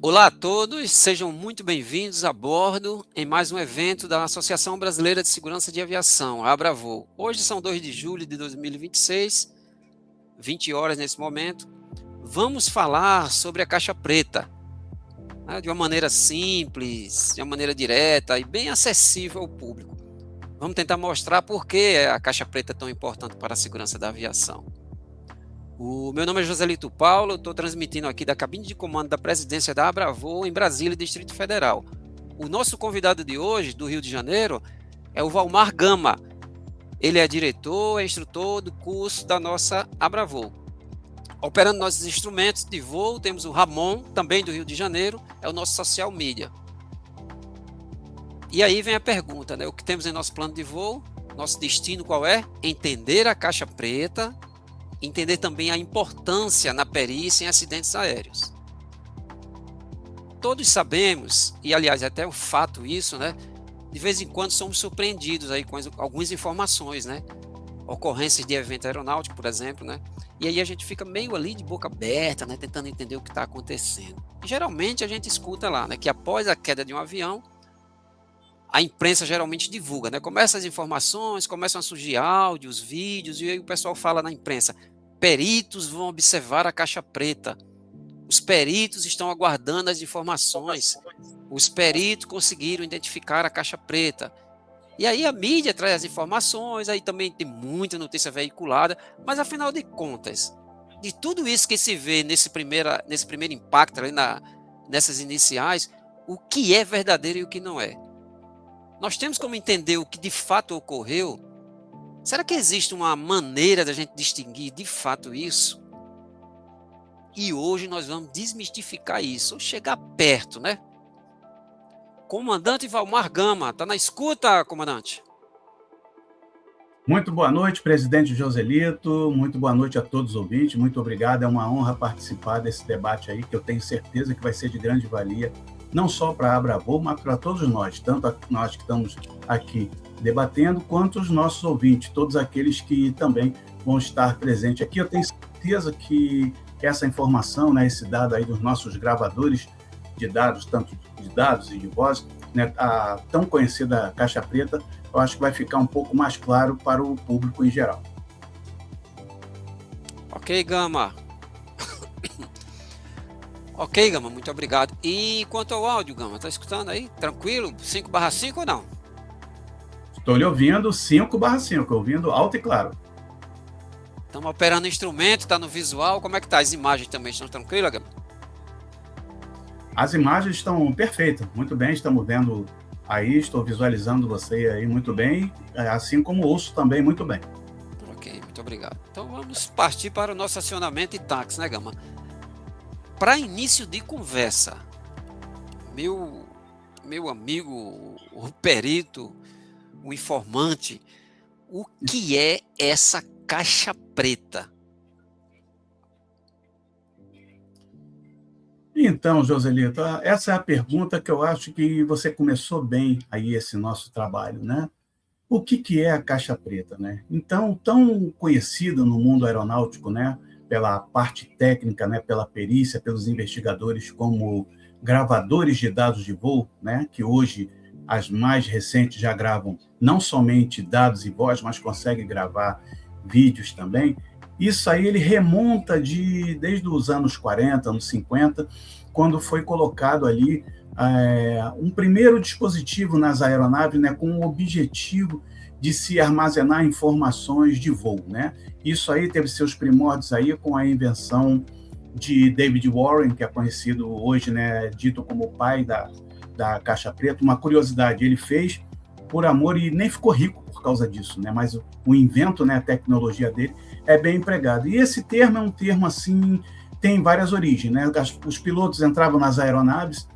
Olá a todos, sejam muito bem-vindos a bordo em mais um evento da Associação Brasileira de Segurança de Aviação, a Abravoo. Hoje são 2 de julho de 2026, 20 horas nesse momento. Vamos falar sobre a caixa preta, né, de uma maneira simples, de uma maneira direta e bem acessível ao público. Vamos tentar mostrar por que a caixa preta é tão importante para a segurança da aviação. O meu nome é Joselito Paulo, estou transmitindo aqui da cabine de comando da presidência da Abravoo em Brasília, Distrito Federal. O nosso convidado de hoje, do Rio de Janeiro, é o Valmar Gama. Ele é diretor, é instrutor do curso da nossa Abravoo. Operando nossos instrumentos de voo, temos o Ramon, também do Rio de Janeiro, é o nosso social media. E aí vem a pergunta, né? O que temos em nosso plano de voo? Nosso destino qual é? Entender a caixa preta, entender também a importância na perícia em acidentes aéreos. Todos sabemos, e aliás é até um fato isso, né? De vez em quando somos surpreendidos aí com algumas informações, né? Ocorrências de evento aeronáutico, por exemplo, né? E aí a gente fica meio ali de boca aberta, né? Tentando entender o que está acontecendo. E geralmente a gente escuta lá, né? Que após a queda de um avião, a imprensa geralmente divulga, né? Começam as informações, começam a surgir áudios, vídeos, e aí o pessoal fala na imprensa: peritos vão observar a caixa preta. Os peritos estão aguardando as informações. Os peritos conseguiram identificar a caixa preta. E aí a mídia traz as informações, aí também tem muita notícia veiculada, mas afinal de contas, de tudo isso que se vê nesse primeiro impacto, ali nessas iniciais, o que é verdadeiro e o que não é? Nós temos como entender o que de fato ocorreu? Será que existe uma maneira da gente distinguir de fato isso? E hoje nós vamos desmistificar isso, ou chegar perto, né? Comandante Valmar Gama, está na escuta, comandante? Muito boa noite, presidente Joselito, muito boa noite a todos os ouvintes, muito obrigado, é uma honra participar desse debate aí, que eu tenho certeza que vai ser de grande valia, não só para a Abravoo, mas para todos nós, tanto nós que estamos aqui debatendo, quanto os nossos ouvintes, todos aqueles que também vão estar presentes aqui. Eu tenho certeza que essa informação, né, esse dado aí dos nossos gravadores de dados, tanto de dados e de voz, né, a tão conhecida caixa preta, eu acho que vai ficar um pouco mais claro para o público em geral. Ok, Gama. Ok, Gama, muito obrigado. E quanto ao áudio, Gama, tá escutando aí? Tranquilo? 5/5 ou não? Estou lhe ouvindo 5/5, ouvindo alto e claro. Estamos operando instrumento, está no visual, como é que tá? As imagens também estão tranquilas, Gama? As imagens estão perfeitas, muito bem, estamos vendo aí, estou visualizando você aí muito bem, assim como ouço também muito bem. Ok, muito obrigado. Então vamos partir para o nosso acionamento e táxi, né, Gama? Para início de conversa, meu amigo, o perito, o informante, o que é essa caixa preta? Então, Joselito, essa é a pergunta que eu acho que você começou bem aí esse nosso trabalho, né? O que é a caixa preta, né? Então, tão conhecida no mundo aeronáutico, né, pela parte técnica, né, pela perícia, pelos investigadores como gravadores de dados de voo, né, que hoje as mais recentes já gravam não somente dados e voz, mas conseguem gravar vídeos também. Isso aí ele remonta desde os anos 40, anos 50, quando foi colocado ali um primeiro dispositivo nas aeronaves, né, com o objetivo de se armazenar informações de voo, né? Isso aí teve seus primórdios aí com a invenção de David Warren, que é conhecido hoje, né, dito como o pai da caixa preta. Uma curiosidade, ele fez por amor e nem ficou rico por causa disso, né? Mas o invento, né, a tecnologia dele é bem empregado. E esse termo é um termo assim, tem várias origens, né? Os pilotos entravam nas aeronaves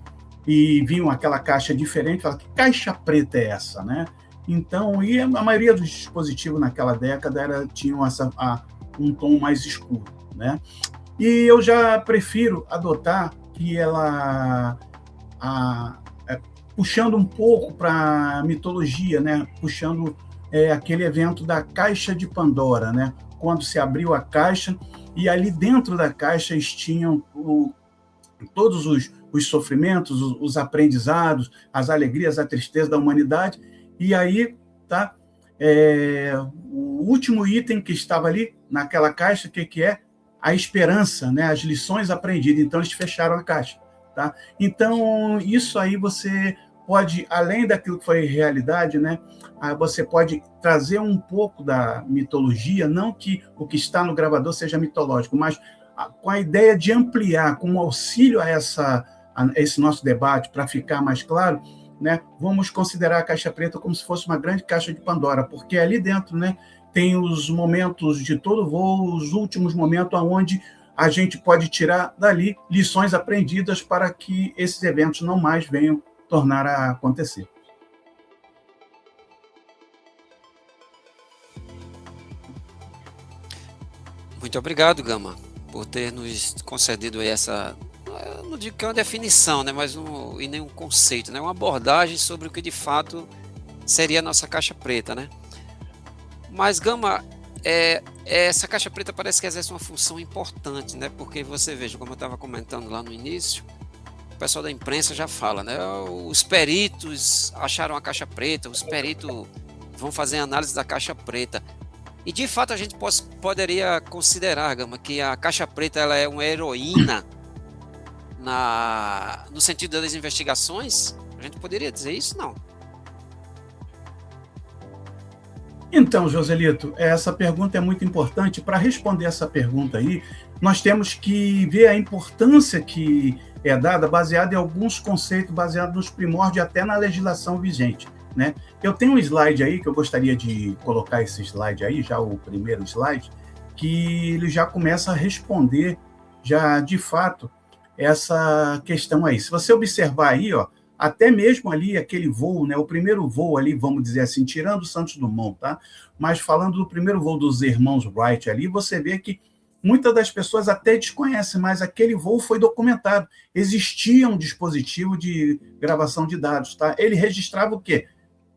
e viam aquela caixa diferente, falavam: que caixa preta é essa, né? Então, e a maioria dos dispositivos naquela década tinham um tom mais escuro, né? E eu já prefiro adotar que ela, puxando um pouco para a mitologia, né? Puxando aquele evento da Caixa de Pandora, né? Quando se abriu a caixa e ali dentro da caixa tinham todos os sofrimentos, os aprendizados, as alegrias, a tristeza da humanidade. E aí, tá? O último item que estava ali naquela caixa, o que é? A esperança, né? As lições aprendidas. Então, eles fecharam a caixa. Tá? Então, isso aí você pode, além daquilo que foi realidade, né? Você pode trazer um pouco da mitologia, não que o que está no gravador seja mitológico, mas com a ideia de ampliar, com auxílio a esse nosso debate, para ficar mais claro, né? Vamos considerar a caixa preta como se fosse uma grande caixa de Pandora, porque ali dentro, né, tem os momentos de todo voo, os últimos momentos onde a gente pode tirar dali lições aprendidas para que esses eventos não mais venham tornar a acontecer. Muito obrigado, Gama, por ter nos concedido essa, eu não digo que é uma definição, né, mas e nem um conceito, né, uma abordagem sobre o que de fato seria a nossa caixa preta, né? Mas, Gama, essa caixa preta parece que exerce uma função importante, né? Porque você veja, como eu estava comentando lá no início, o pessoal da imprensa já fala, né? Os peritos acharam a caixa preta, os peritos vão fazer análise da caixa preta. E de fato a gente poderia considerar, Gama, que a caixa preta ela é uma heroína no sentido das investigações? A gente poderia dizer isso? Não. Então, Joselito, essa pergunta é muito importante. Para responder essa pergunta aí, nós temos que ver a importância que é dada baseada em alguns conceitos, baseados nos primórdios, até na legislação vigente, né? Eu tenho um slide aí, que eu gostaria de colocar esse slide aí, já o primeiro slide, que ele já começa a responder, já de fato, essa questão aí. Se você observar aí, ó, até mesmo ali aquele voo, né, o primeiro voo ali, vamos dizer assim, tirando o Santos Dumont, tá? Mas falando do primeiro voo dos irmãos Wright ali, você vê que muitas das pessoas até desconhecem, mas aquele voo foi documentado. Existia um dispositivo de gravação de dados, tá? Ele registrava o quê?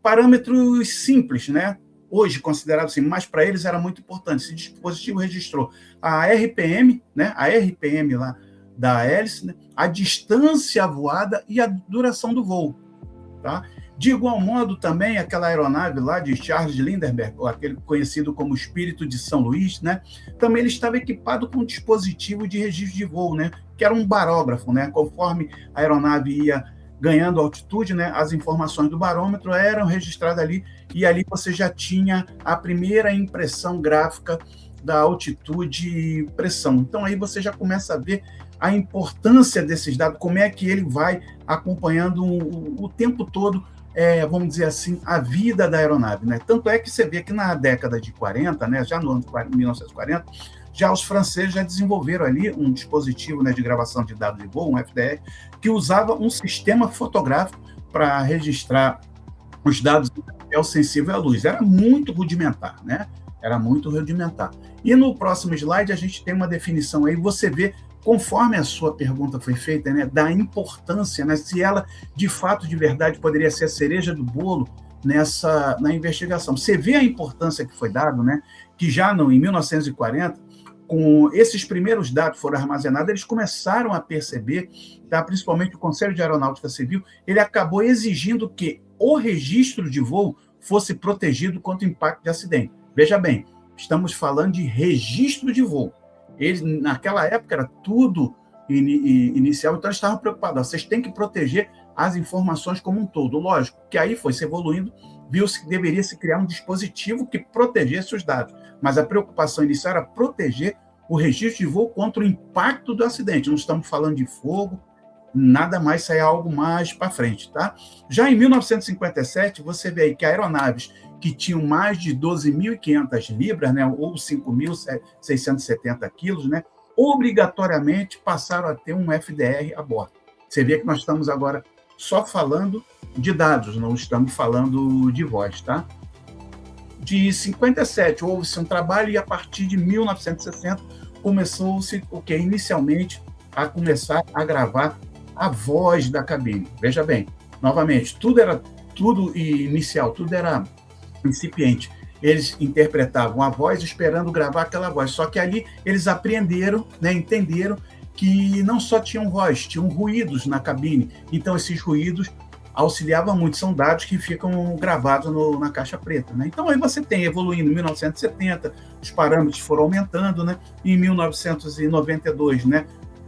Parâmetros simples, né? Hoje considerado assim, mas para eles era muito importante. Esse dispositivo registrou a RPM, né? A RPM lá da hélice, né? A distância voada e a duração do voo, tá? De igual modo, também, aquela aeronave lá de Charles Lindbergh, aquele conhecido como Espírito de São Luís, né? Também ele estava equipado com um dispositivo de registro de voo, né? Que era um barógrafo, né? Conforme a aeronave ia ganhando altitude, né? As informações do barômetro eram registradas ali, e ali você já tinha a primeira impressão gráfica da altitude e pressão. Então, aí você já começa a ver a importância desses dados, como é que ele vai acompanhando o tempo todo, vamos dizer assim, a vida da aeronave, né? Tanto é que você vê que na década de 40, né, já no ano 1940, já os franceses já desenvolveram ali um dispositivo, né, de gravação de dados de voo, um FDR, que usava um sistema fotográfico para registrar os dados em papel sensível à luz. Era muito rudimentar, né? Era muito rudimentar. E no próximo slide a gente tem uma definição aí, você vê, conforme a sua pergunta foi feita, né, da importância, né, se ela, de fato, de verdade, poderia ser a cereja do bolo na investigação. Você vê a importância que foi dada, né, que já em 1940, com esses primeiros dados foram armazenados, eles começaram a perceber, tá, principalmente o Conselho de Aeronáutica Civil, ele acabou exigindo que o registro de voo fosse protegido contra o impacto de acidente. Veja bem, estamos falando de registro de voo. Eles, naquela época, era tudo inicial, então eles estavam preocupados. Vocês têm que proteger as informações como um todo. Lógico que aí foi se evoluindo, viu-se que deveria se criar um dispositivo que protegesse os dados. Mas a preocupação inicial era proteger o registro de voo contra o impacto do acidente. Não estamos falando de fogo, nada mais, isso é algo mais para frente, tá? Já em 1957, você vê aí que aeronaves que tinham mais de 12.500 libras, né, ou 5.670 quilos, né, obrigatoriamente passaram a ter um FDR a bordo. Você vê que nós estamos agora só falando de dados, não estamos falando de voz, tá? De 57 houve-se um trabalho e a partir de 1960 começou-se o que inicialmente a começar a gravar a voz da cabine. Veja bem, novamente, tudo inicial, tudo era incipiente. Eles interpretavam a voz esperando gravar aquela voz, só que ali eles aprenderam, né, entenderam que não só tinham voz, tinham ruídos na cabine. Então, esses ruídos auxiliavam muito, são dados que ficam gravados na caixa preta. Né? Então, aí você tem, evoluindo em 1970, os parâmetros foram aumentando, né? Em 1992, né,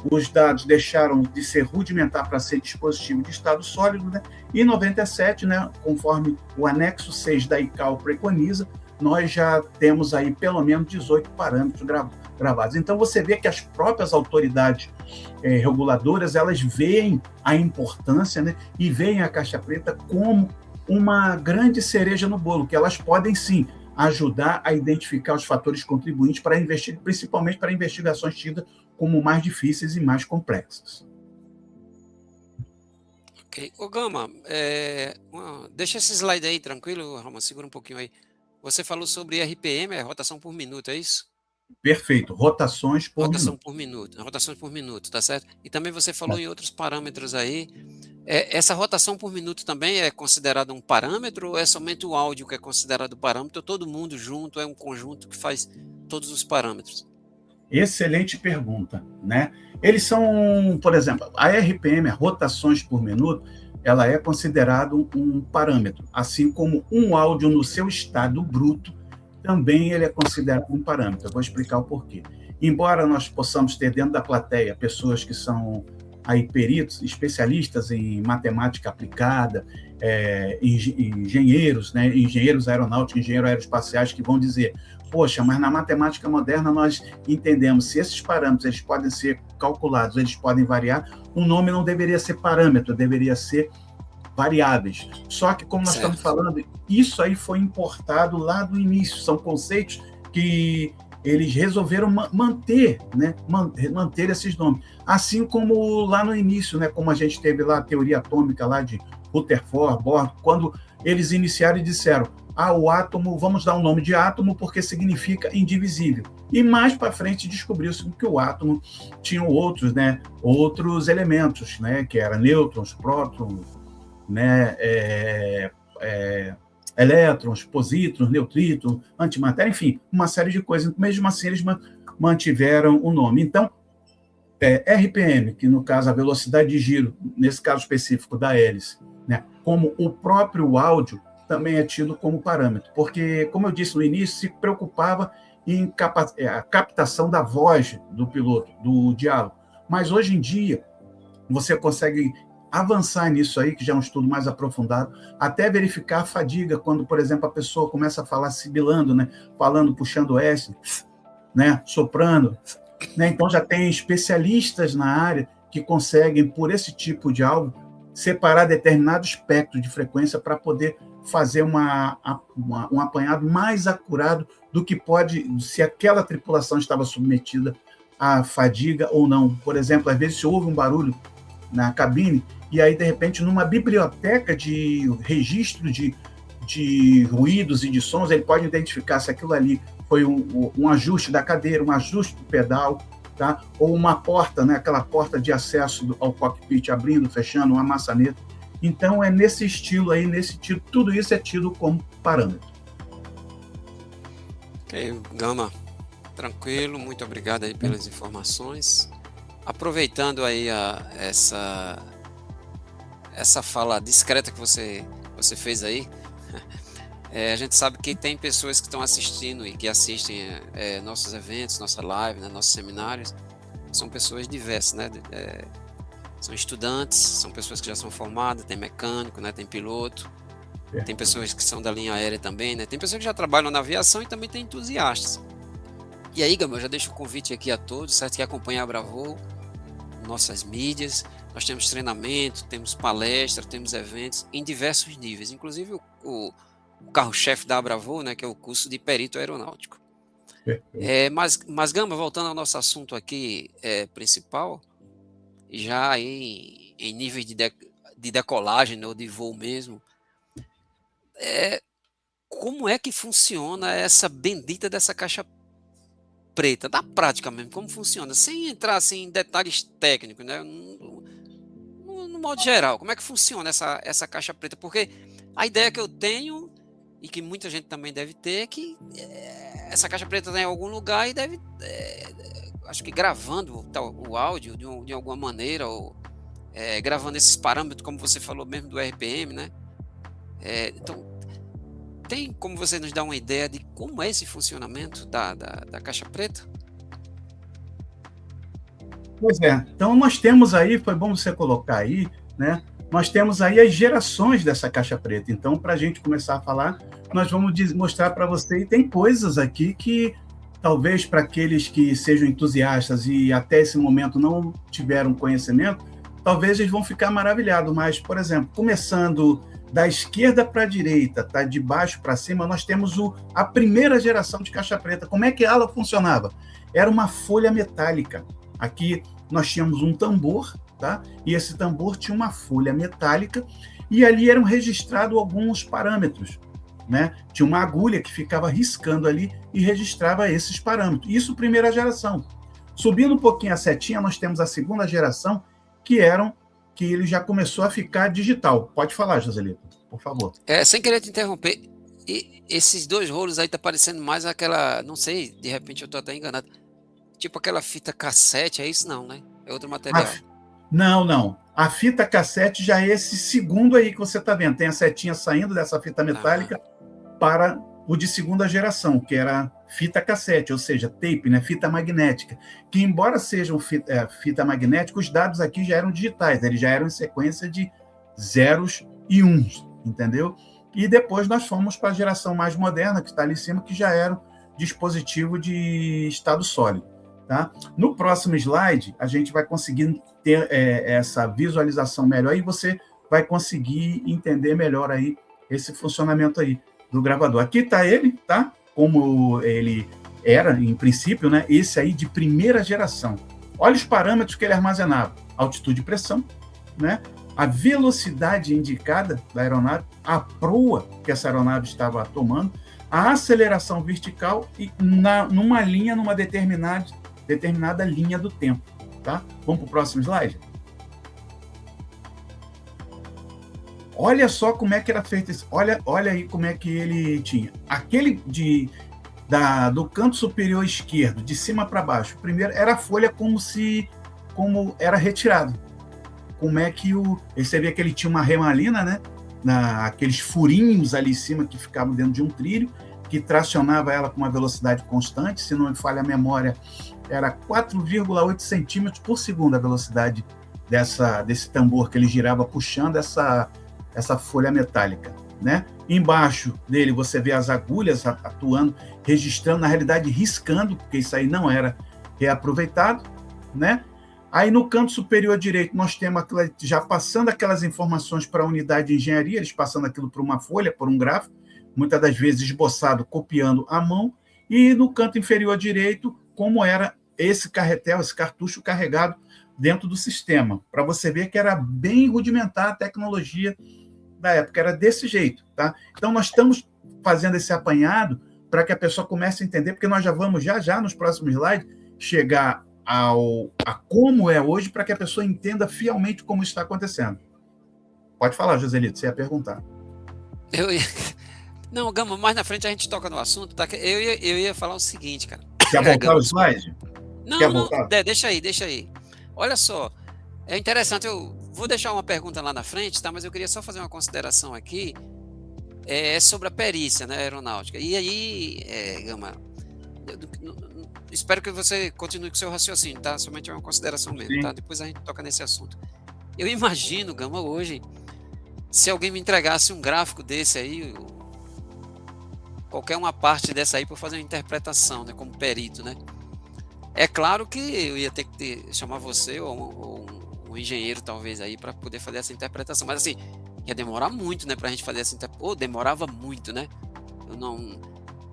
os dados deixaram de ser rudimentar para ser dispositivo de estado sólido, né? E em 97, né, conforme o anexo 6 da ICAO preconiza, nós já temos aí pelo menos 18 parâmetros gravados. Então você vê que as próprias autoridades reguladoras, elas veem a importância, né, e veem a caixa preta como uma grande cereja no bolo, que elas podem sim ajudar a identificar os fatores contribuintes para investir, principalmente para investigações tidas como mais difíceis e mais complexas. Ok. Ô Gama, deixa esse slide aí tranquilo, Roma, segura um pouquinho aí. Você falou sobre RPM, rotação por minuto, é isso? Perfeito, rotações por Rotação minuto. por minuto, rotações por minuto, tá certo? E também você falou em outros parâmetros aí. Essa rotação por minuto também é considerada um parâmetro ou é somente o áudio que é considerado parâmetro? Todo mundo junto é um conjunto que faz todos os parâmetros? Excelente pergunta, né? Eles são, por exemplo, a RPM, a rotações por minuto, ela é considerado um parâmetro, assim como um áudio no seu estado bruto, também ele é considerado um parâmetro. Eu vou explicar o porquê. Embora nós possamos ter dentro da plateia pessoas que são aí peritos, especialistas em matemática aplicada, engenheiros, né, engenheiros aeronáuticos, engenheiros aeroespaciais que vão dizer, poxa, mas na matemática moderna nós entendemos se esses parâmetros eles podem ser calculados, eles podem variar, o nome não deveria ser parâmetro, deveria ser variáveis. Só que, como nós estamos falando, isso aí foi importado lá do início, são conceitos que eles resolveram manter, né, manter esses nomes. Assim como lá no início, né, como a gente teve lá a teoria atômica lá de Rutherford, Bohr, quando eles iniciaram e disseram, o átomo, vamos dar um nome de átomo porque significa indivisível. E mais para frente descobriu-se que o átomo tinha outros, né, outros elementos, né, que eram nêutrons, prótons, né, elétrons, posítrons, neutrítrons, antimatéria, enfim, uma série de coisas. Mesmo assim, eles mantiveram o nome. Então, RPM, que no caso a velocidade de giro, nesse caso específico da hélice, né, como o próprio áudio, também é tido como parâmetro, porque, como eu disse no início, se preocupava em a captação da voz do piloto, do diálogo. Mas hoje em dia, você consegue avançar nisso aí, que já é um estudo mais aprofundado, até verificar a fadiga, quando, por exemplo, a pessoa começa a falar sibilando, né, falando, puxando S, né, soprando, né, então já tem especialistas na área que conseguem, por esse tipo de algo, separar determinado espectro de frequência para poder fazer um apanhado mais acurado do que pode, se aquela tripulação estava submetida à fadiga ou não. Por exemplo, às vezes se ouve um barulho na cabine, e aí, de repente, numa biblioteca de registro de ruídos e de sons, ele pode identificar se aquilo ali foi um ajuste da cadeira, um ajuste do pedal, tá? Ou uma porta, né? Aquela porta de acesso ao cockpit abrindo, fechando, uma maçaneta. Então, é nesse estilo aí, tudo isso é tido como parâmetro. Ok, Gama, tranquilo, muito obrigado aí pelas informações. Aproveitando aí essa fala discreta que você fez aí, a gente sabe que tem pessoas que estão assistindo e que assistem nossos eventos, nossa live, né, nossos seminários, são pessoas diversas, né? São estudantes, são pessoas que já são formadas, tem mecânico, né, tem piloto, tem pessoas que são da linha aérea também, né, tem pessoas que já trabalham na aviação e também tem entusiastas. E aí, Gama, eu já deixo o convite aqui a todos, certo, que acompanham a Abravoo, nossas mídias, nós temos treinamento, temos palestra, temos eventos em diversos níveis, inclusive o carro-chefe da Abravoo, né, que é o curso de perito aeronáutico. Mas, Gama, voltando ao nosso assunto aqui principal, já em nível de decolagem, ou de voo mesmo, como é que funciona essa bendita dessa caixa preta, da prática mesmo, como funciona, sem entrar assim, em detalhes técnicos, né? No modo geral, como é que funciona essa caixa preta? Porque a ideia que eu tenho, e que muita gente também deve ter, é que essa caixa preta está em algum lugar e acho que gravando o áudio de alguma maneira, ou gravando esses parâmetros, como você falou mesmo do RPM, né? Então, tem como você nos dar uma ideia de como é esse funcionamento da caixa preta? Pois é. Então, nós temos aí, foi bom você colocar aí, né? Nós temos aí as gerações dessa caixa preta. Então, para a gente começar a falar, nós vamos mostrar para você, e tem coisas aqui que talvez para aqueles que sejam entusiastas e até esse momento não tiveram conhecimento, talvez eles vão ficar maravilhados. Mas, por exemplo, começando da esquerda para a direita, tá? De baixo para cima, nós temos a primeira geração de caixa preta. Como é que ela funcionava? Era uma folha metálica. Aqui nós tínhamos um tambor, tá? E esse tambor tinha uma folha metálica e ali eram registrados alguns parâmetros, né? Tinha uma agulha que ficava riscando ali e registrava esses parâmetros. Isso primeira geração. Subindo um pouquinho a setinha, nós temos a segunda geração, que ele já começou a ficar digital. Pode falar, Joselito, por favor. Sem querer te interromper, e esses dois rolos aí tá parecendo mais aquela, não sei, de repente eu tô até enganado, tipo aquela fita cassete, é isso não, né? É outro material. Não. A fita cassete já é esse segundo aí que você está vendo. Tem a setinha saindo dessa fita metálica para o de segunda geração, que era fita cassete, ou seja, tape, né? Fita magnética. Que, embora sejam fita magnética, os dados aqui já eram digitais, eles já eram em sequência de zeros e uns, entendeu? E depois nós fomos para a geração mais moderna, que está ali em cima, que já era dispositivo de estado sólido. Tá? No próximo slide, a gente vai conseguir ter essa visualização melhor e você vai conseguir entender melhor aí esse funcionamento aí do gravador. Aqui está ele, tá? Como ele era, em princípio, né? Esse aí de primeira geração. Olha os parâmetros que ele armazenava. Altitude e pressão, né? A velocidade indicada da aeronave, a proa que essa aeronave estava tomando, a aceleração vertical e numa linha, numa determinada linha do tempo, tá? Vamos para o próximo slide? Olha só como é que era feito isso. Olha aí como é que ele tinha. Aquele do canto superior esquerdo, de cima para baixo, primeiro era a folha como era retirado. Como é que você vê que ele tinha uma remalina, né? Aqueles furinhos ali em cima que ficavam dentro de um trilho, que tracionava ela com uma velocidade constante, se não me falha a memória, era 4,8 centímetros por segundo a velocidade desse tambor que ele girava puxando essa folha metálica, né? Embaixo dele você vê as agulhas atuando, registrando, na realidade riscando, porque isso aí não era reaproveitado, né? Aí no canto superior direito nós temos já passando aquelas informações para a unidade de engenharia, eles passando aquilo para uma folha, por um gráfico, muitas das vezes esboçado, copiando à mão, e no canto inferior direito, como era esse carretel, esse cartucho carregado dentro do sistema, para você ver que era bem rudimentar a tecnologia da época, era desse jeito, tá? Então, nós estamos fazendo esse apanhado para que a pessoa comece a entender, porque nós já vamos, já nos próximos slides, chegar a como é hoje, para que a pessoa entenda fielmente como isso está acontecendo. Pode falar, Joselito, você ia perguntar. Não, Gama, mais na frente a gente toca no assunto, tá? Eu ia falar o seguinte, cara. Quer voltar o slide? Não, deixa aí. Olha só, é interessante, eu vou deixar uma pergunta lá na frente, tá? Mas eu queria só fazer uma consideração aqui sobre a perícia, né, aeronáutica. E aí, Gama, espero que você continue com o seu raciocínio, tá? Somente é uma consideração mesmo, Sim. tá? Depois a gente toca nesse assunto. Eu imagino, Gama, hoje, se alguém me entregasse um gráfico desse aí, qualquer uma parte dessa aí para fazer uma interpretação, né, como perito, né? É claro que eu ia ter que chamar você ou um engenheiro talvez aí para poder fazer essa interpretação, mas assim, ia demorar muito, né, para a gente fazer essa interpretação. Demorava muito, né? Eu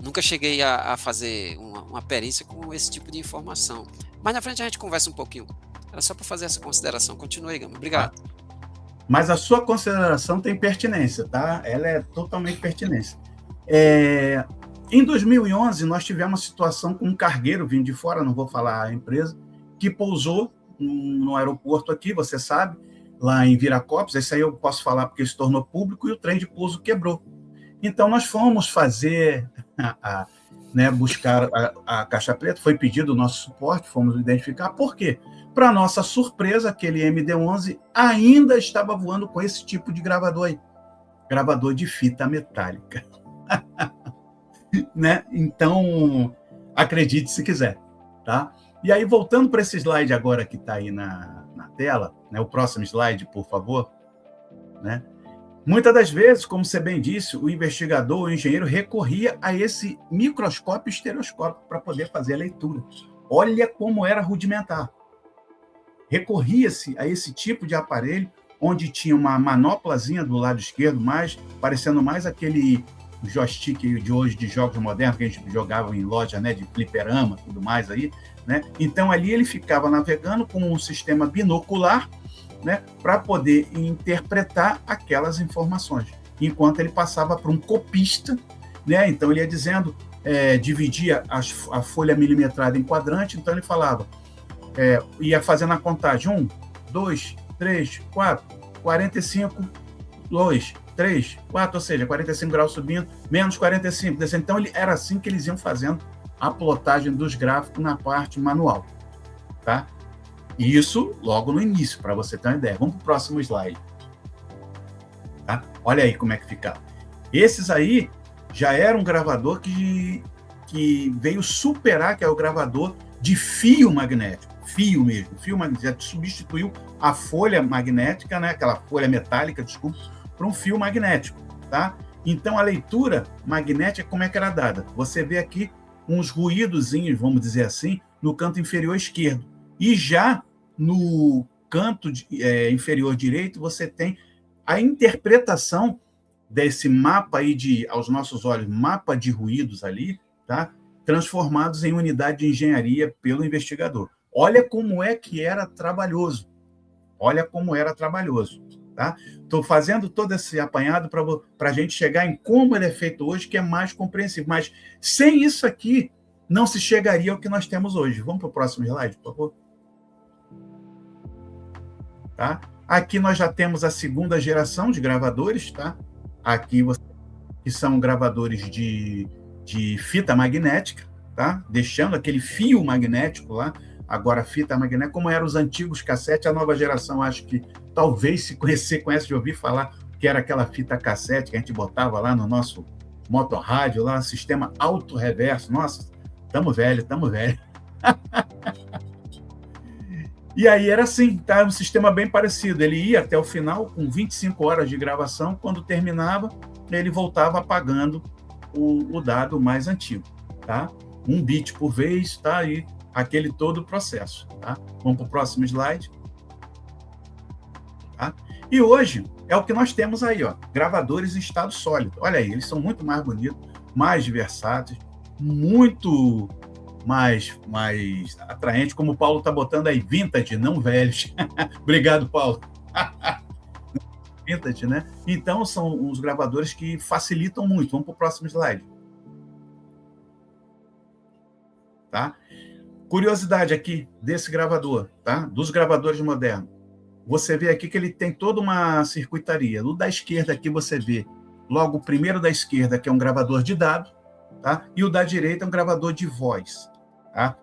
nunca cheguei a fazer uma perícia com esse tipo de informação. Mas na frente a gente conversa um pouquinho. Era só para fazer essa consideração. Continue aí, Gama. Obrigado. Mas a sua consideração tem pertinência, tá? Ela é totalmente pertinente. Em 2011, nós tivemos uma situação com um cargueiro vindo de fora, não vou falar a empresa, que pousou no aeroporto aqui, você sabe, lá em Viracopos. Esse aí eu posso falar porque se tornou público, e o trem de pouso quebrou. Então, nós fomos fazer, né, buscar a caixa preta, foi pedido o nosso suporte, fomos identificar. Por quê? Para nossa surpresa, aquele MD-11 ainda estava voando com esse tipo de gravador aí, gravador de fita metálica. Né? Então, acredite se quiser. Tá? E aí, voltando para esse slide agora que está aí na tela, né? O próximo slide, por favor. Né? Muitas das vezes, como você bem disse, o investigador, o engenheiro, recorria a esse microscópio estereoscópico para poder fazer a leitura. Olha como era rudimentar. Recorria-se a esse tipo de aparelho, onde tinha uma manoplazinha do lado esquerdo, parecendo mais aquele joystick de hoje de jogos modernos que a gente jogava em loja, né, de fliperama, tudo mais aí, né? Então ali ele ficava navegando com um sistema binocular, né, para poder interpretar aquelas informações, enquanto ele passava para um copista, né? Então ele ia dizendo, dividia a folha milimetrada em quadrante, então ele falava, ia fazendo a contagem, 1, 2, 3, 4, 45, 2, 3, 4, ou seja, 45 graus subindo, menos 45, descendo. Então, era assim que eles iam fazendo a plotagem dos gráficos na parte manual. Tá? E isso logo no início, para você ter uma ideia. Vamos para o próximo slide. Tá? Olha aí como é que ficava. Esses aí já era um gravador que veio superar, que é o gravador de fio magnético. Fio mesmo, fio magnético. Já substituiu a folha magnética, né? Aquela folha metálica, desculpa, para um fio magnético, tá? Então, a leitura magnética, como é que era dada? Você vê aqui uns ruídozinhos, vamos dizer assim, no canto inferior esquerdo. E já no canto inferior direito, você tem a interpretação desse mapa aí aos nossos olhos, mapa de ruídos ali, tá? Transformados em unidade de engenharia pelo investigador. Olha como é que era trabalhoso. Olha como era trabalhoso. Tá? Estou fazendo todo esse apanhado para a gente chegar em como ele é feito hoje, que é mais compreensível. Mas sem isso aqui, não se chegaria ao que nós temos hoje. Vamos para o próximo slide, por favor. Tá? Aqui nós já temos a segunda geração de gravadores. Tá? Aqui que são gravadores de fita magnética, tá? Deixando aquele fio magnético lá. Agora, fita magnética, como eram os antigos cassetes, a nova geração, acho que talvez se conhece de ouvir falar que era aquela fita cassete que a gente botava lá no nosso motorrádio, lá, sistema auto-reverso. Nossa, tamo velho. E aí era assim, tá? Um sistema bem parecido. Ele ia até o final, com 25 horas de gravação, quando terminava, ele voltava apagando o dado mais antigo, tá? 1 bit por vez, tá? E aquele todo o processo. Tá? Vamos para o próximo slide. Tá? E hoje é o que nós temos aí, ó, gravadores em estado sólido. Olha aí, eles são muito mais bonitos, mais versáteis, muito mais atraentes, como o Paulo está botando aí, vintage, não velhos. Obrigado, Paulo. Vintage, né? Então, são os gravadores que facilitam muito. Vamos para o próximo slide. Tá? Curiosidade aqui desse gravador, tá? Dos gravadores modernos. Você vê aqui que ele tem toda uma circuitaria. No da esquerda aqui você vê logo o primeiro da esquerda, que é um gravador de dado, tá? E o da direita é um gravador de voz. Tá?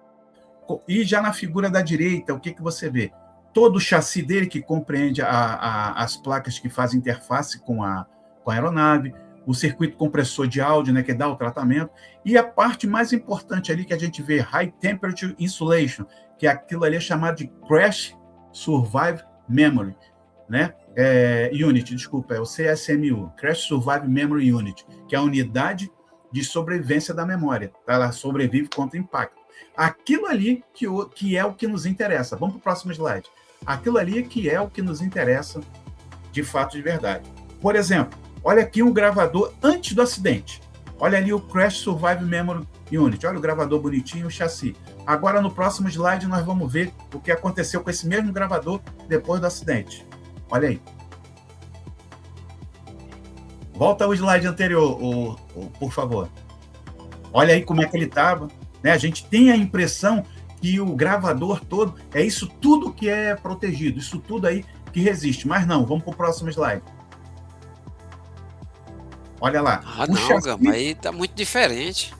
E já na figura da direita, o que você vê? Todo o chassi dele, que compreende as placas que fazem interface com a aeronave, o circuito compressor de áudio, né, que dá o tratamento, e a parte mais importante ali que a gente vê, High Temperature Insulation, que é aquilo ali chamado de Crash Survive Memory, né? Unit, desculpa, é o CSMU, Crash Survive Memory Unit, que é a unidade de sobrevivência da memória, tá? Ela sobrevive contra impacto. Aquilo ali que é o que nos interessa. Vamos para o próximo slide. Aquilo ali que é o que nos interessa de fato, de verdade. Por exemplo, olha aqui um gravador antes do acidente. Olha ali o Crash Survive Memory Unit. Olha o gravador bonitinho, o chassi. Agora, no próximo slide, nós vamos ver o que aconteceu com esse mesmo gravador depois do acidente. Olha aí. Volta ao slide anterior, por favor. Olha aí como é que ele estava. Né? A gente tem a impressão que o gravador todo é isso tudo que é protegido, isso tudo aí que resiste. Mas não, vamos para o próximo slide. Olha lá, Ah, o não, Gama, chassi, aí tá muito diferente.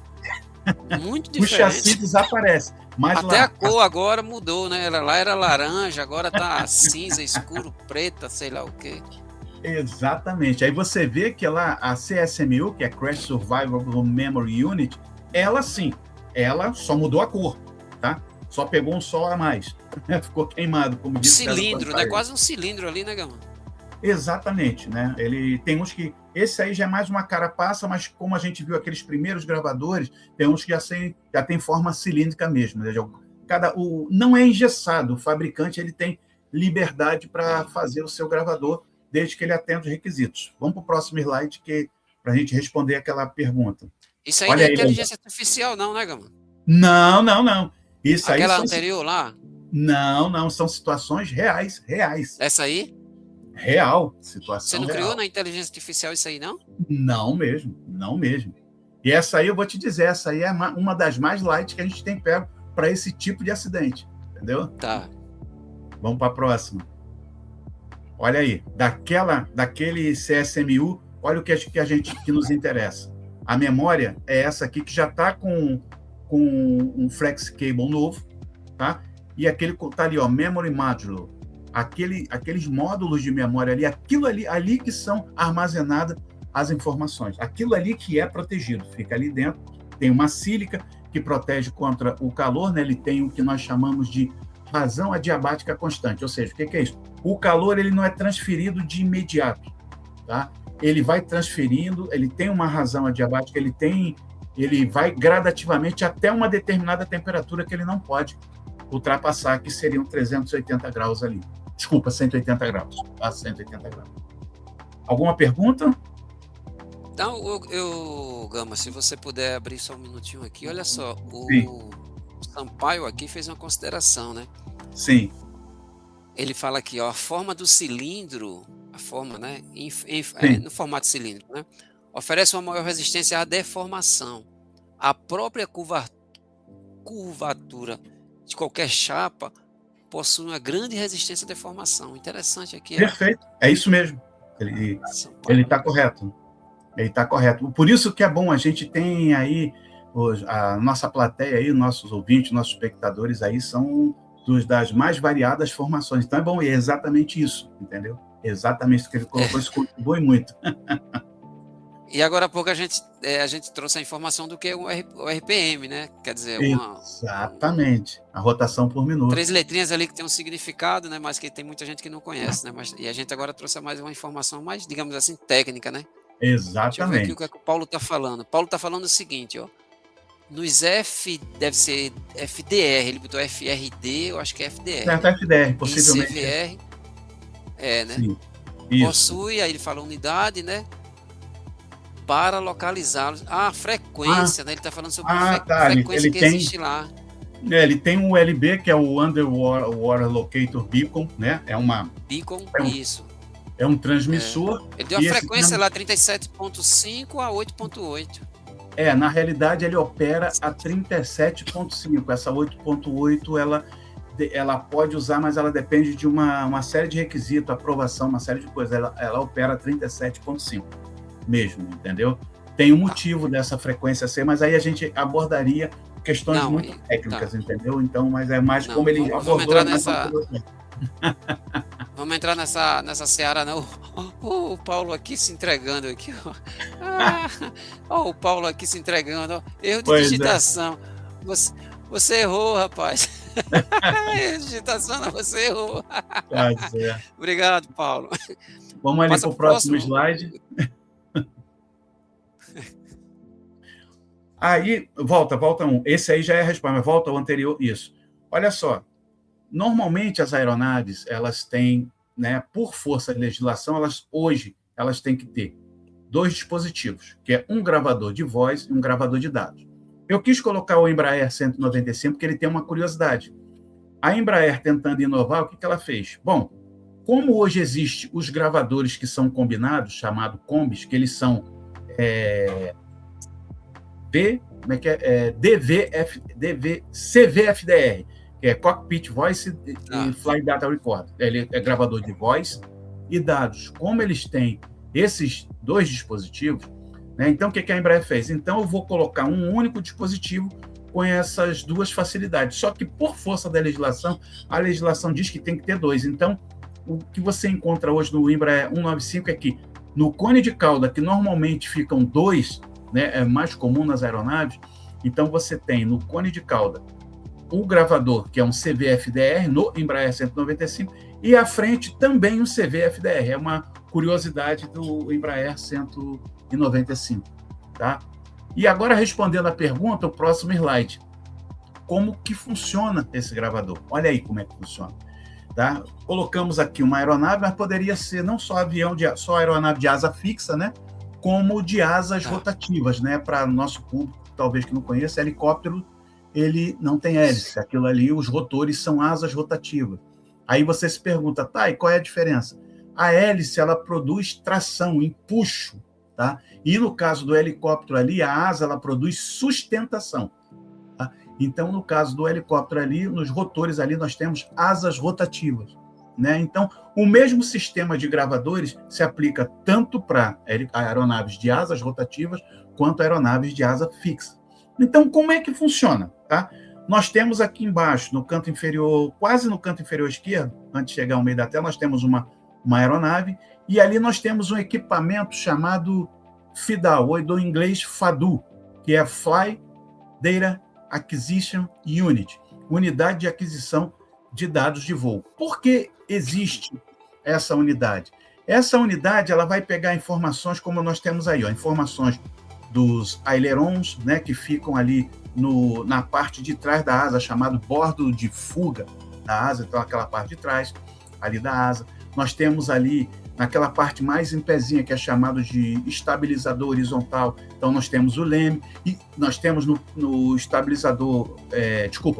Muito o chassi diferente. desaparece. Mas Até a lá, cor agora mudou, né? Lá era laranja, agora tá cinza, escuro, preta, sei lá o quê. exatamente. Aí você vê que lá a CSMU, que é Crash Survivable Memory Unit, ela sim, ela só mudou a cor, tá? Só pegou um sol a mais. Ficou queimado, como Um disse César cilindro, né? Pantaia. Quase um cilindro ali, né, Gama? Exatamente, né? Ele tem uns que esse aí já é mais uma carapaça, mas como a gente viu aqueles primeiros gravadores, tem uns que já tem forma cilíndrica mesmo. Né? Não é engessado, o fabricante ele tem liberdade para fazer o seu gravador, desde que ele atenda os requisitos. Vamos para o próximo slide para a gente responder aquela pergunta. Isso aí não Olha é aí, Leandro. inteligência artificial, não, né, Gama? Não, não, não. Isso aí Aquela são anterior lá, não, não, são situações reais, reais. essa aí, Real, você situação não criou real. na inteligência artificial isso aí, não? Não mesmo, não mesmo. E essa aí, eu vou te dizer, essa aí é uma das mais light que a gente tem pego para esse tipo de acidente, entendeu? Tá. Vamos para a próxima. Olha aí, daquele CSMU, olha o que nos interessa. A memória é essa aqui que já está com um flex cable novo, tá? E aquele tá ali, ó, memory modulo, aqueles módulos de memória ali, aquilo ali que são armazenadas as informações, aquilo ali que é protegido, fica ali dentro, tem uma sílica que protege contra o calor, né? Ele tem o que nós chamamos de razão adiabática constante, ou seja, o que é isso? O calor ele não é transferido de imediato, tá? Ele vai transferindo, ele tem uma razão adiabática, ele vai gradativamente até uma determinada temperatura que ele não pode ultrapassar, que seriam 380 graus ali. Desculpa, 180 graus. Tá? 180 graus. Alguma pergunta? Então, Gama, se você puder abrir só um minutinho aqui, olha só, Sim. o Sampaio aqui fez uma consideração, né? Sim. Ele fala aqui, ó, a forma do cilindro, a forma, né, no formato cilíndrico, né, oferece uma maior resistência à deformação. A própria curvatura de qualquer chapa possui uma grande resistência à deformação. Interessante aqui. Perfeito, é isso mesmo. Ele está correto. Ele está correto. Por isso que é bom, a gente tem aí a nossa plateia aí, nossos ouvintes, nossos espectadores aí são das mais variadas formações. Então é bom, e é exatamente isso, entendeu? Exatamente isso que ele colocou, isso contribui muito. E agora há pouco a gente trouxe a informação do que é o RPM, né? Quer dizer, exatamente, a rotação por minuto. 3 letrinhas ali que tem um significado, né? Mas que tem muita gente que não conhece, né? E a gente agora trouxe mais uma informação mais, digamos assim, técnica, né? Exatamente. Deixa eu ver aqui o que é que o Paulo está falando. Paulo está falando o seguinte, ó. Nos deve ser FDR, ele botou FRD, eu acho que é FDR. Certo, FDR, possivelmente. E CVR, né? Sim, possui, aí ele fala unidade, né? Para localizá-los. Frequência, né? Ele está falando sobre a frequência que existe lá. Ele tem um ULB, que é o Underwater Locator Beacon, né? Beacon, isso. É um transmissor. Ele deu a frequência lá 37.5 a 8.8. Na realidade, ele opera a 37.5. Essa 8.8, ela pode usar, mas ela depende de uma série de requisitos, aprovação, uma série de coisas. Ela opera a 37.5 mesmo, entendeu? Tem um motivo dessa frequência ser, mas aí a gente abordaria questões muito técnicas, entendeu? Então, mas é mais como ele abordou. Vamos entrar nessa seara, não. O Paulo aqui se entregando aqui. O Paulo aqui se entregando. Erro de digitação. Você errou, rapaz. Erro de digitação, não, você errou. Obrigado, Paulo. Vamos ali para o próximo slide. Aí, volta um. Esse aí já é a resposta, mas volta ao anterior, isso. Olha só, normalmente as aeronaves, elas têm, né, por força de legislação, hoje elas têm que ter 2 dispositivos, que é um gravador de voz e um gravador de dados. Eu quis colocar o Embraer 195 porque ele tem uma curiosidade. A Embraer, tentando inovar, o que ela fez? Bom, como hoje existem os gravadores que são combinados, chamado combis, que eles são CVFDR, que é Cockpit Voice e Flight Data Recorder. Ele é gravador de voz e dados. Como eles têm esses 2 dispositivos, né? Então, o que a Embraer fez? Então, eu vou colocar um único dispositivo com essas duas facilidades. Só que, por força da legislação, a legislação diz que tem que ter dois. Então, o que você encontra hoje no Embraer 195 é que, no cone de cauda, que normalmente ficam dois, né, é mais comum nas aeronaves, então você tem no cone de cauda o gravador, que é um CVFDR, no Embraer 195, e à frente também um CVFDR. É uma curiosidade do Embraer 195. Tá? E agora, respondendo a pergunta, o próximo slide. Como que funciona esse gravador? Olha aí como é que funciona. Tá? Colocamos aqui uma aeronave, mas poderia ser não só só aeronave de asa fixa, né? Como de asas rotativas, né? Para o nosso público, talvez que não conheça, helicóptero, ele não tem hélice. Aquilo ali, os rotores são asas rotativas. Aí você se pergunta, tá, e qual é a diferença? A hélice, ela produz tração, empuxo, tá? E no caso do helicóptero ali, a asa, ela produz sustentação. Tá? Então, no caso do helicóptero ali, nos rotores ali, nós temos asas rotativas. Né? Então, o mesmo sistema de gravadores se aplica tanto para aeronaves de asas rotativas quanto aeronaves de asa fixa. Então, como é que funciona? Tá? Nós temos aqui embaixo, no canto inferior, quase no canto inferior esquerdo, antes de chegar ao meio da tela, nós temos uma aeronave, e ali nós temos um equipamento chamado FIDAL, ou do inglês FADU, que é Fly Data Acquisition Unit, unidade de aquisição de dados de voo. Por que existe essa unidade? Essa unidade ela vai pegar informações como nós temos aí, ó, informações dos ailerons, né, que ficam ali na parte de trás da asa, chamado bordo de fuga da asa, então aquela parte de trás ali da asa. Nós temos ali naquela parte mais em pezinha, que é chamado de estabilizador horizontal, então nós temos o leme, e nós temos no estabilizador,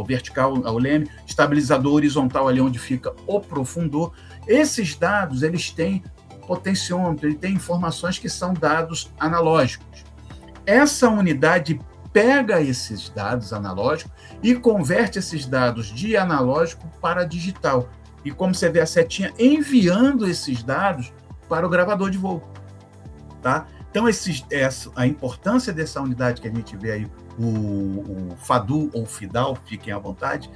vertical ao leme, estabilizador horizontal ali onde fica o profundor. Esses dados, eles têm potenciômetro, ele tem informações que são dados analógicos. Essa unidade pega esses dados analógicos e converte esses dados de analógico para digital. E como você vê a setinha, enviando esses dados para o gravador de voo. Tá? Então, a importância dessa unidade que a gente vê aí, o FADU ou FIDAL, fiquem à vontade,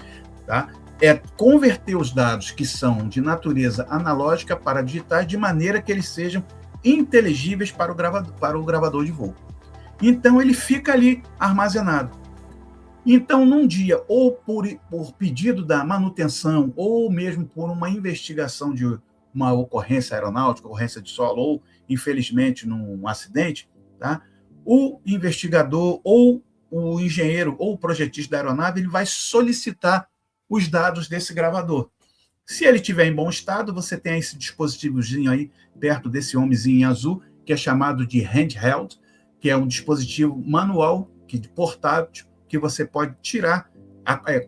tá? É converter os dados que são de natureza analógica para digitais de maneira que eles sejam inteligíveis para o gravador de voo. Então, ele fica ali armazenado. Então, num dia, ou por pedido da manutenção, ou mesmo por uma investigação de uma ocorrência aeronáutica, ocorrência de solo, ou, infelizmente, num acidente, tá? O investigador, ou o engenheiro, ou o projetista da aeronave, ele vai solicitar os dados desse gravador. Se ele estiver em bom estado, você tem esse dispositivozinho aí, perto desse homenzinho em azul, que é chamado de handheld, que é um dispositivo manual, portátil, que você pode tirar,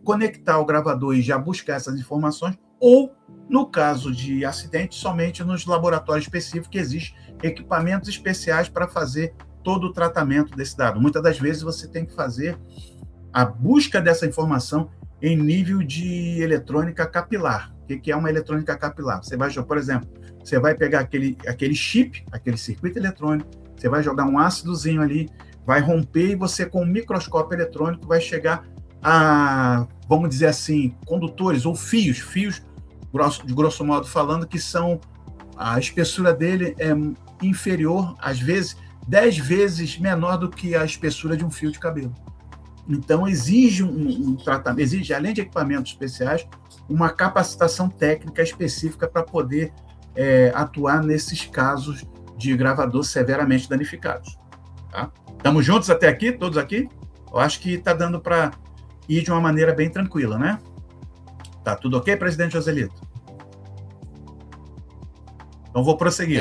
conectar o gravador e já buscar essas informações, ou, no caso de acidente, somente nos laboratórios específicos, que existem equipamentos especiais para fazer todo o tratamento desse dado. Muitas das vezes você tem que fazer a busca dessa informação em nível de eletrônica capilar. O que é uma eletrônica capilar? Você vai, por exemplo, você vai pegar aquele chip, aquele circuito eletrônico, você vai jogar um ácidozinho ali, vai romper e você, com um microscópio eletrônico, vai chegar a, vamos dizer assim, condutores ou fios, de grosso modo falando, que são, a espessura dele é inferior, às vezes, 10 vezes menor do que a espessura de um fio de cabelo. Então, exige um tratamento, exige, além de equipamentos especiais, uma capacitação técnica específica para poder atuar nesses casos de gravador severamente danificados. Tá? Estamos juntos até aqui? Todos aqui? Eu acho que está dando para ir de uma maneira bem tranquila, né? Tá tudo ok, presidente Joselito? Então, vou prosseguir.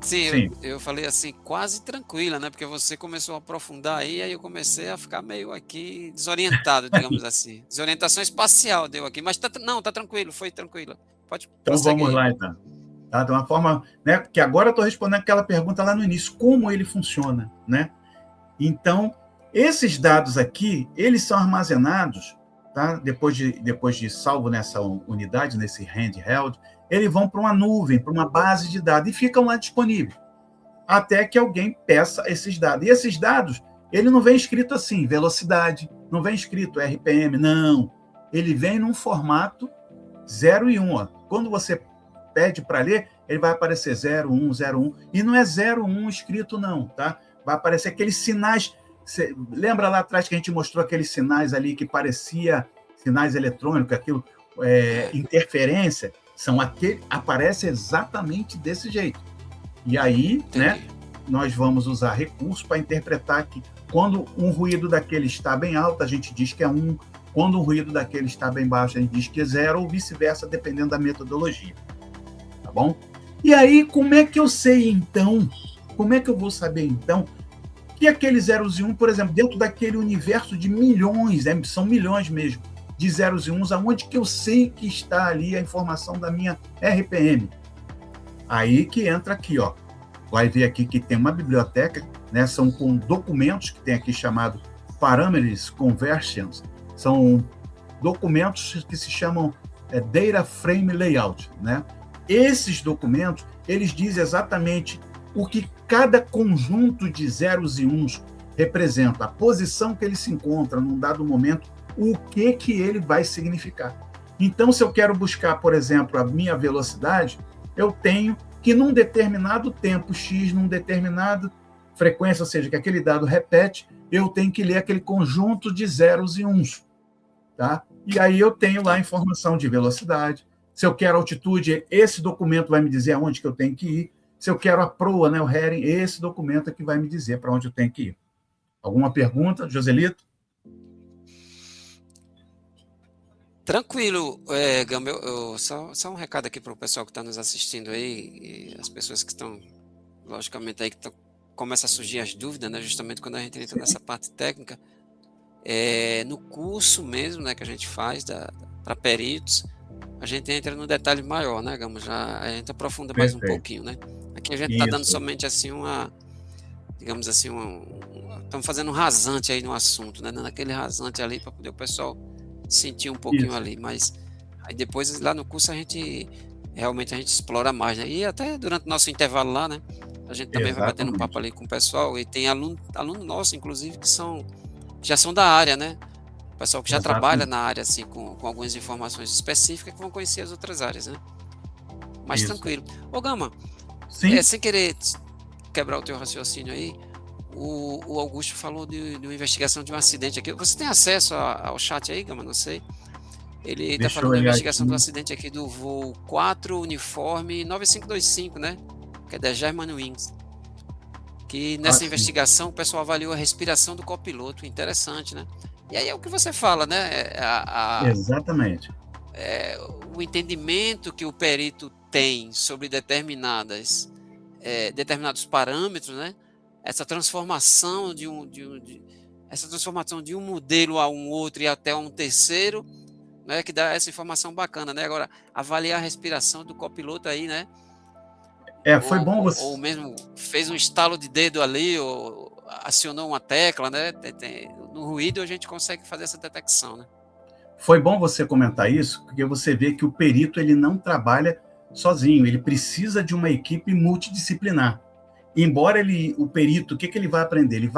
Sim. Eu falei assim, quase tranquila, né? Porque você começou a aprofundar aí eu comecei a ficar meio aqui desorientado, digamos assim. Desorientação espacial deu aqui, mas tá tranquilo, foi tranquilo. Pode então, vamos lá, então. Tá? De uma forma, né? Que agora eu estou respondendo aquela pergunta lá no início, como ele funciona, né? Então, esses dados aqui, eles são armazenados, tá? Depois de salvo nessa unidade, nesse handheld, eles vão para uma nuvem, para uma base de dados, e ficam lá disponíveis. até que alguém peça esses dados. E esses dados, ele não vem escrito assim, velocidade, não vem escrito RPM, não. Ele vem num formato 0 e 1. Ó. Quando você pede para ler, ele vai aparecer 0, 1, 0, 1. E não é 0, 1 escrito, não, tá? Vai aparecer aqueles sinais. Você lembra lá atrás que a gente mostrou aqueles sinais ali que parecia sinais eletrônicos, aquilo, interferência? Aparece exatamente desse jeito. E aí, né, nós vamos usar recursos para interpretar que quando um ruído daquele está bem alto, a gente diz que é 1. Quando um ruído daquele está bem baixo, a gente diz que é 0, ou vice-versa, dependendo da metodologia. Tá bom? E aí, como é que eu sei, então? Como é que eu vou saber, então, que aqueles zeros e 1, por exemplo, dentro daquele universo de milhões, são milhões mesmo, de zeros e 1, aonde que eu sei que está ali a informação da minha RPM? Aí que entra aqui, ó. Vai ver aqui que tem uma biblioteca, né? São com documentos que tem aqui chamado Parameters Conversions. São documentos que se chamam Data Frame Layout, né? Esses documentos, eles dizem exatamente o que cada conjunto de zeros e uns representa, a posição que ele se encontra num dado momento, o que ele vai significar. Então, se eu quero buscar, por exemplo, a minha velocidade, eu tenho que num determinado tempo X, num determinado frequência, ou seja, que aquele dado repete, eu tenho que ler aquele conjunto de zeros e uns. Tá? E aí eu tenho lá a informação de velocidade. Se eu quero altitude, esse documento vai me dizer aonde que eu tenho que ir. Se eu quero a proa, né, o heading, esse documento é que vai me dizer para onde eu tenho que ir. Alguma pergunta, Joselito? Tranquilo, Gama, só um recado aqui para o pessoal que está nos assistindo aí, e as pessoas que estão, logicamente, aí que começam a surgir as dúvidas, né, justamente quando a gente entra nessa parte técnica. No curso mesmo, né, que a gente faz para peritos, a gente entra no detalhe maior, né, Gama? A gente aprofunda mais um pouquinho, né? Aqui a gente está dando somente assim digamos assim, estamos fazendo um rasante aí no assunto, né? Dando aquele rasante ali para poder o pessoal sentir um pouquinho ali, mas aí depois lá no curso a gente explora mais, né? E até durante o nosso intervalo lá, né? A gente também vai batendo um papo ali com o pessoal, e tem aluno nosso, inclusive, que já são da área, né? O pessoal que já trabalha na área, assim, com algumas informações específicas, que vão conhecer as outras áreas, né? Mas tranquilo. Ô, Gama, sem querer quebrar o teu raciocínio aí, o Augusto falou de uma investigação de um acidente aqui. Você tem acesso ao chat aí, Gama? Não sei. Ele está falando da investigação do acidente aqui do voo 4 Uniforme 9525, né? Que é da Germanwings. Que nessa investigação o pessoal avaliou a respiração do copiloto. Interessante, né? E aí é o que você fala, né? Exatamente. O entendimento que o perito tem sobre determinados parâmetros, né? Essa transformação de um modelo a um outro e até a um terceiro, né? Que dá essa informação bacana, né? Agora, avaliar a respiração do copiloto aí, né? Foi bom você... Ou mesmo fez um estalo de dedo ali, ou acionou uma tecla, né? No ruído a gente consegue fazer essa detecção, né? Foi bom você comentar isso, porque você vê que o perito ele não trabalha sozinho, ele precisa de uma equipe multidisciplinar. Embora o perito, o que ele vai aprender?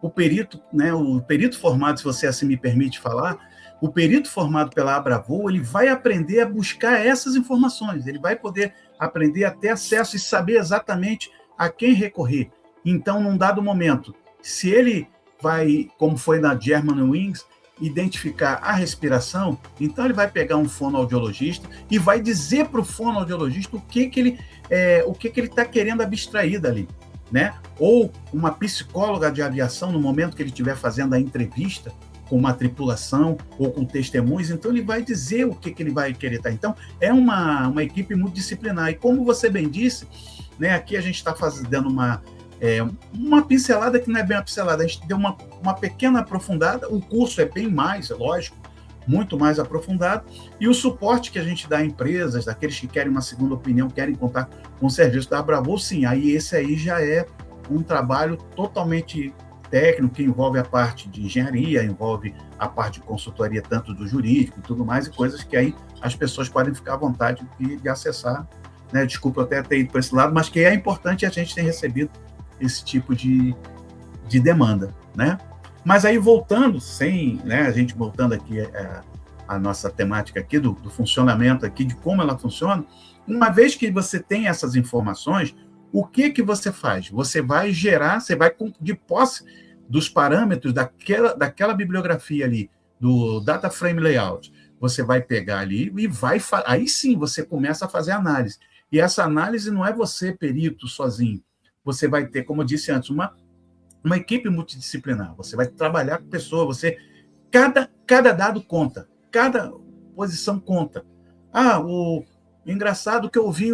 O perito formado, se você assim me permite falar, o perito formado pela Abravoo, ele vai aprender a buscar essas informações, ele vai poder aprender a ter acesso e saber exatamente a quem recorrer. Então, num dado momento, se ele vai, como foi na Germanwings, identificar a respiração, então ele vai pegar um fonoaudiologista e vai dizer para o fonoaudiologista o que ele está querendo abstrair dali, né? Ou uma psicóloga de aviação, no momento que ele estiver fazendo a entrevista com uma tripulação ou com testemunhos, então ele vai dizer o que ele vai querer estar. Então, é uma equipe multidisciplinar. E como você bem disse, né, aqui a gente está dando uma pincelada que não é bem uma pincelada, a gente deu uma pequena aprofundada, o curso é bem mais, é lógico, muito mais aprofundado, e o suporte que a gente dá a empresas, daqueles que querem uma segunda opinião, querem contar com o serviço da Abravoo, sim, esse aí já é um trabalho totalmente técnico, que envolve a parte de engenharia, envolve a parte de consultoria, tanto do jurídico e tudo mais, e coisas que aí as pessoas podem ficar à vontade de acessar né? Desculpa eu até ter ido para esse lado, mas que é importante, a gente tem recebido esse tipo de demanda, né? Mas aí voltando, né, a gente voltando aqui a nossa temática aqui do funcionamento aqui, de como ela funciona, uma vez que você tem essas informações, o que você faz? Você vai gerar, você vai, de posse dos parâmetros daquela bibliografia ali, do Data Frame Layout, você vai pegar ali e aí sim você começa a fazer análise. E essa análise não é você, perito, sozinho. Você vai ter, como eu disse antes, uma equipe multidisciplinar. Você vai trabalhar com pessoas, cada dado conta, cada posição conta. O engraçado que eu ouvi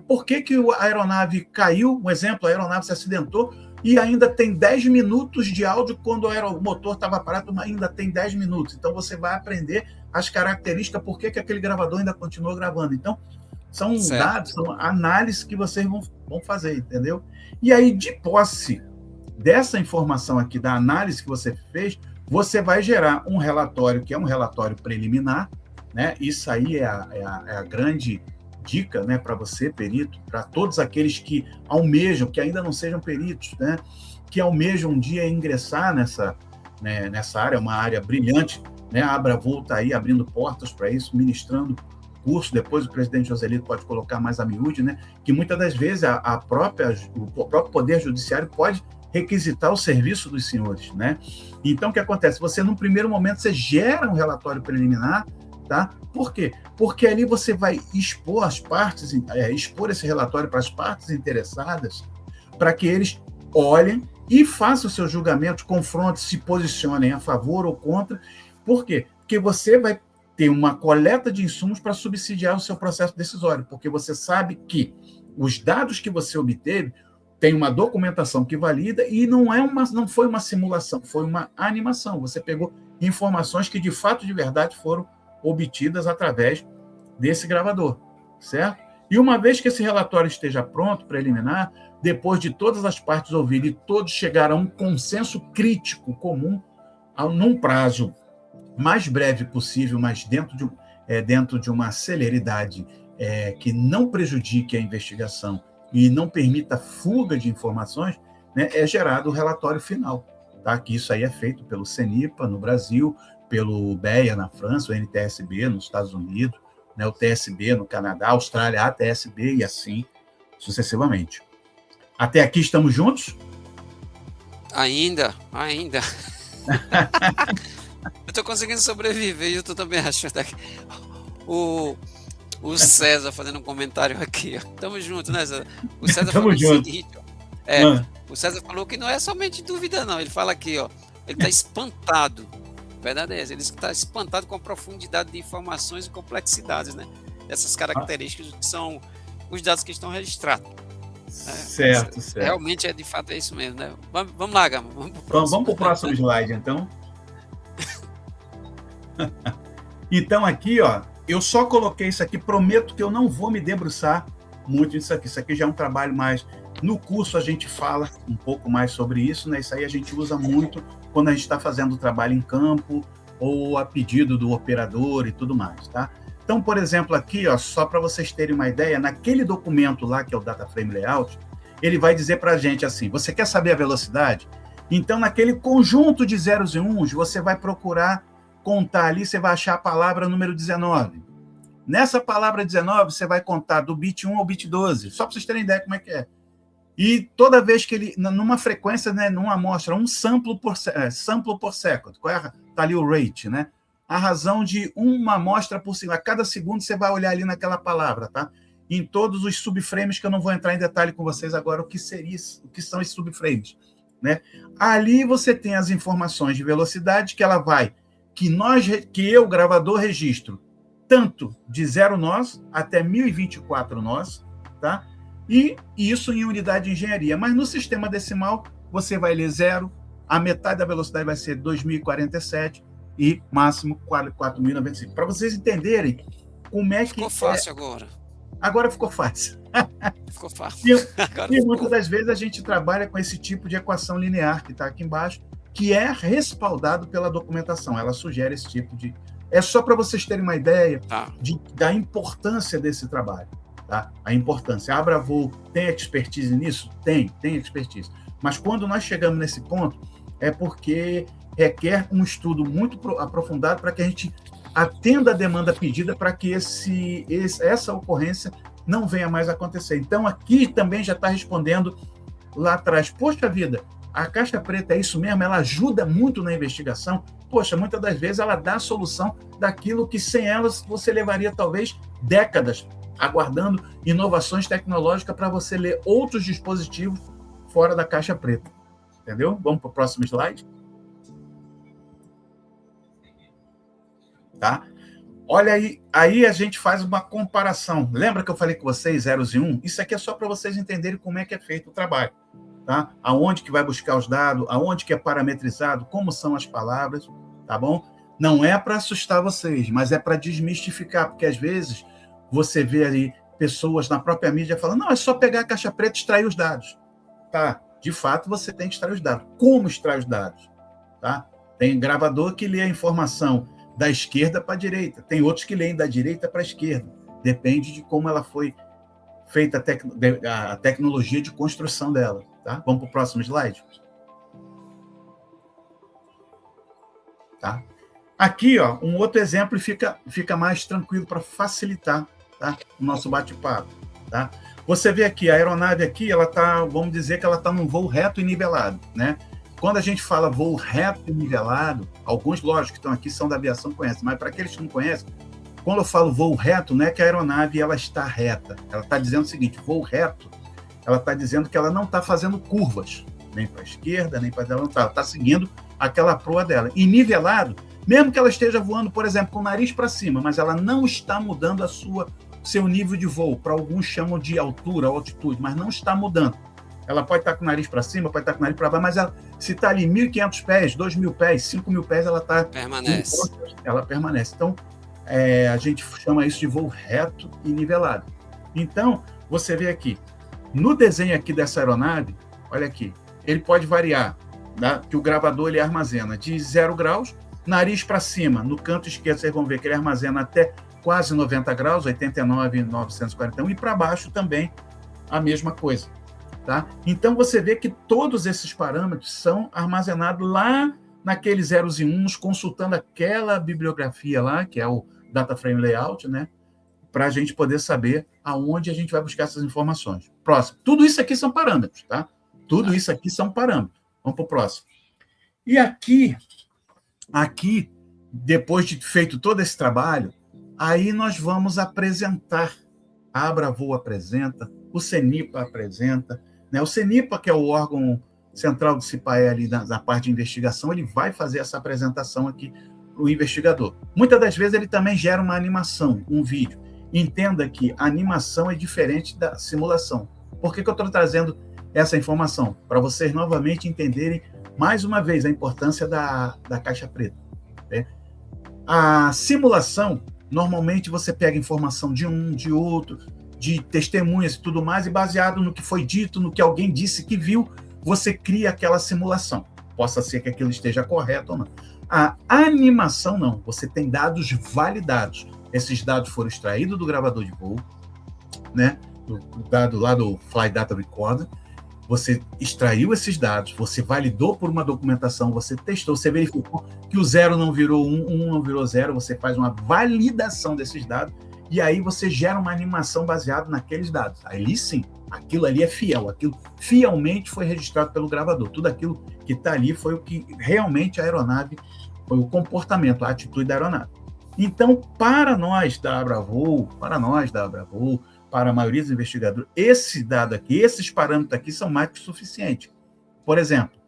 por que a aeronave caiu, um exemplo, a aeronave se acidentou, e ainda tem 10 minutos de áudio quando o motor estava parado, ainda tem 10 minutos. Então, você vai aprender as características, por que aquele gravador ainda continuou gravando. Então, são dados, são análises que vocês vão fazer, entendeu? E aí, de posse dessa informação aqui, da análise que você fez, você vai gerar um relatório, que é um relatório preliminar, né? Isso aí é a grande dica, né, para você, perito, para todos aqueles que almejam, que ainda não sejam peritos, né, que almejam um dia ingressar nessa área, uma área brilhante, né? A Abravol está aí abrindo portas para isso, ministrando curso. Depois o presidente Joselito pode colocar mais a miúde, né, que muitas das vezes o próprio Poder Judiciário pode requisitar o serviço dos senhores, né? Então, o que acontece? Você, num primeiro momento, você gera um relatório preliminar, tá? Por quê? Porque ali você vai expor expor esse relatório para as partes interessadas, para que eles olhem e façam o seu julgamento, confrontem, se posicionem a favor ou contra. Por quê? Porque você vai ter uma coleta de insumos para subsidiar o seu processo decisório, porque você sabe que os dados que você obteve tem uma documentação que valida e não foi uma simulação, foi uma animação. Você pegou informações que, de fato, de verdade, foram obtidas através desse gravador, certo? E uma vez que esse relatório esteja pronto, preliminar, depois de todas as partes ouvirem e todos chegarem a um consenso crítico comum, num prazo mais breve possível, mas dentro de uma celeridade que não prejudique a investigação e não permita fuga de informações, né, é gerado o relatório final, tá? Que isso aí é feito pelo CENIPA no Brasil, pelo BEA na França, o NTSB nos Estados Unidos, né, o TSB no Canadá, Austrália, a TSB e assim sucessivamente. Até aqui estamos juntos? Ainda. Eu estou conseguindo sobreviver e eu estou também achando aqui. O César fazendo um comentário aqui, ó. Tamo junto, né, César? O César falou o seguinte, o César falou que não é somente dúvida, não. Ele fala aqui, ó, ele está espantado. A verdade é essa, ele está espantado com a profundidade de informações e complexidades, né? Dessas características que são os dados que estão registrados. Certo. Realmente, de fato, é isso mesmo, né? Vamos lá, Gama. Vamos para o próximo slide, então. Então, aqui, ó, eu só coloquei isso aqui, prometo que eu não vou me debruçar muito nisso aqui. Isso aqui já é um trabalho mais... No curso a gente fala um pouco mais sobre isso, né? Isso aí a gente usa muito quando a gente está fazendo o trabalho em campo ou a pedido do operador e tudo mais, tá? Então, por exemplo, aqui, ó, só para vocês terem uma ideia, naquele documento lá, que é o Data Frame Layout, ele vai dizer para a gente assim, você quer saber a velocidade? Então, naquele conjunto de zeros e uns, você vai procurar contar ali, você vai achar a palavra número 19. Nessa palavra 19, você vai contar do bit 1 ao bit 12, só para vocês terem ideia como é que é. E toda vez que ele, numa frequência, né, numa amostra, um sample por second, tá ali o rate, né? A razão de uma amostra por segundo. A cada segundo você vai olhar ali naquela palavra, tá? Em todos os subframes, que eu não vou entrar em detalhe com vocês agora o que são esses subframes, né? Ali você tem as informações de velocidade que ela vai, que eu, gravador, registro, tanto de 0 nós até 1024 nós, tá? E isso em unidade de engenharia. Mas no sistema decimal, você vai ler 0, a metade da velocidade vai ser 2047 e máximo 4095. Para vocês entenderem como é que... Ficou fácil agora. Agora ficou fácil. Ficou fácil. E muitas das vezes a gente trabalha com esse tipo de equação linear que está aqui embaixo, que é respaldado pela documentação. Ela sugere esse tipo de... É só para vocês terem uma ideia da importância desse trabalho. tá? A importância. A Abravol tem expertise nisso? Tem expertise. Mas quando nós chegamos nesse ponto, é porque requer um estudo muito aprofundado para que a gente atenda a demanda pedida para que essa ocorrência não venha mais acontecer. Então, aqui também já está respondendo lá atrás. Poxa vida, a caixa preta é isso mesmo? Ela ajuda muito na investigação? Poxa, muitas das vezes ela dá a solução daquilo que sem elas você levaria talvez décadas aguardando inovações tecnológicas para você ler outros dispositivos fora da caixa preta. Entendeu? Vamos para o próximo slide. Tá? Olha aí a gente faz uma comparação. Lembra que eu falei com vocês, zeros e um? Isso aqui é só para vocês entenderem como é que é feito o trabalho. Tá? Aonde que vai buscar os dados, aonde que é parametrizado, como são as palavras, tá bom? Não é para assustar vocês, mas é para desmistificar, porque às vezes você vê ali pessoas na própria mídia falando, não, é só pegar a caixa preta e extrair os dados. Tá, de fato você tem que extrair os dados. Como extrair os dados? Tá? Tem gravador que lê a informação da esquerda para a direita, tem outros que leem da direita para a esquerda. Depende de como ela foi feita a tecnologia de construção dela. Tá? Vamos para o próximo slide. Tá? Aqui, ó, um outro exemplo fica mais tranquilo para facilitar, tá, o nosso bate-papo. Tá? Você vê aqui, a aeronave aqui, ela tá, vamos dizer que ela está num voo reto e nivelado. Né? Quando a gente fala voo reto e nivelado, alguns, lógico, que estão aqui são da aviação conhecem, mas para aqueles que não conhecem, quando eu falo voo reto, não é que a aeronave ela está reta. Ela está dizendo o seguinte, voo reto, ela está dizendo que ela não está fazendo curvas, nem para a esquerda, nem para ela está seguindo aquela proa dela. E nivelado, mesmo que ela esteja voando, por exemplo, com o nariz para cima, mas ela não está mudando seu nível de voo, para alguns chamam de altura, altitude, mas não está mudando. Ela pode estar com o nariz para cima, pode estar com o nariz para baixo, mas ela, se está ali 1.500 pés, 2.000 pés, 5.000 pés, ela está... Permanece. Ela permanece. Então, a gente chama isso de voo reto e nivelado. Então, você vê aqui, no desenho aqui dessa aeronave, olha aqui, ele pode variar, tá? Que o gravador ele armazena de 0 graus, nariz para cima, no canto esquerdo vocês vão ver que ele armazena até quase 90 graus, 89.941, e para baixo também a mesma coisa. Tá? Então, você vê que todos esses parâmetros são armazenados lá naqueles zeros e uns, consultando aquela bibliografia lá, que é o Data Frame Layout, né? Para a gente poder saber aonde a gente vai buscar essas informações. Próximo. Tudo isso aqui são parâmetros, tá? Tudo isso aqui são parâmetros. Vamos para o próximo. E aqui, depois de feito todo esse trabalho, aí nós vamos apresentar. A Abravol apresenta, o CENIPA apresenta, né? O CENIPA, que é o órgão central do CIPAE ali na parte de investigação, ele vai fazer essa apresentação aqui para o investigador. Muitas das vezes ele também gera uma animação, um vídeo. Entenda que a animação é diferente da simulação. Por que eu estou trazendo essa informação? Para vocês novamente entenderem, mais uma vez, a importância da caixa preta. Né? A simulação, normalmente você pega informação de um, de outro, de testemunhas e tudo mais, e baseado no que foi dito, no que alguém disse que viu, você cria aquela simulação. Possa ser que aquilo esteja correto ou não. A animação, não. Você tem dados validados. Esses dados foram extraídos do gravador de voo, né? Do dado lá do Flight Data Recorder. Você extraiu esses dados, você validou por uma documentação, você testou, você verificou que o 0 não virou 1, 1 não virou 0, você faz uma validação desses dados e aí você gera uma animação baseada naqueles dados. Aí sim, aquilo ali é fiel, aquilo fielmente foi registrado pelo gravador. Tudo aquilo que está ali foi o que realmente a aeronave, foi o comportamento, a atitude da aeronave. Então, para nós da Abravol, para a maioria dos investigadores, esse dado aqui, esses parâmetros aqui são mais que suficientes. Por exemplo,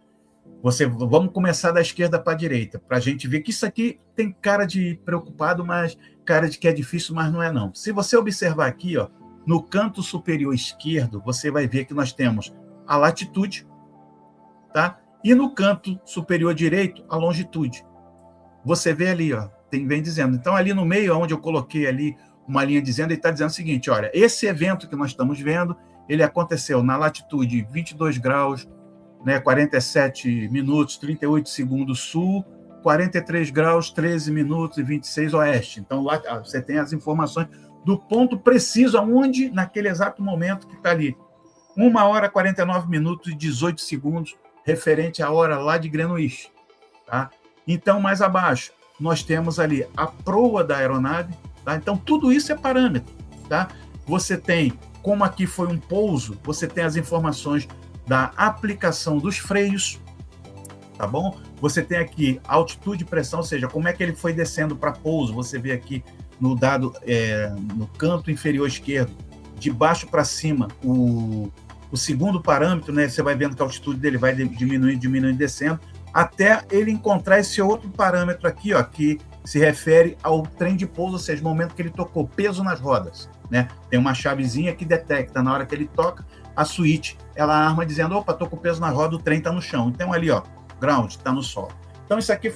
vamos começar da esquerda para a direita, para a gente ver que isso aqui tem cara de preocupado, mas cara de que é difícil, mas não é não. Se você observar aqui, ó, no canto superior esquerdo, você vai ver que nós temos a latitude, tá? E no canto superior direito, a longitude. Você vê ali, ó, vem dizendo. Então, ali no meio, onde eu coloquei ali uma linha dizendo, ele está dizendo o seguinte, olha, esse evento que nós estamos vendo, ele aconteceu na latitude 22 graus, né, 47 minutos, 38 segundos sul, 43 graus, 13 minutos e 26 oeste. Então, lá você tem as informações do ponto preciso, aonde, naquele exato momento que está ali, 1h, 49 minutos e 18 segundos, referente à hora lá de Greenwich. Tá? Então, mais abaixo, nós temos ali a proa da aeronave. Tá? Então, tudo isso é parâmetro. Tá? Você tem, como aqui foi um pouso, você tem as informações da aplicação dos freios, tá bom? Você tem aqui altitude e pressão, ou seja, como é que ele foi descendo para pouso. Você vê aqui no dado, no canto inferior esquerdo, de baixo para cima, o segundo parâmetro, né? Você vai vendo que a altitude dele vai diminuindo, descendo, até ele encontrar esse outro parâmetro aqui, ó, que se refere ao trem de pouso, ou seja, o momento que ele tocou, peso nas rodas, né? Tem uma chavezinha que detecta, na hora que ele toca, a switch, ela arma dizendo, opa, tô com peso na roda, o trem está no chão. Então, ali, ó, ground, está no solo. Então, isso aqui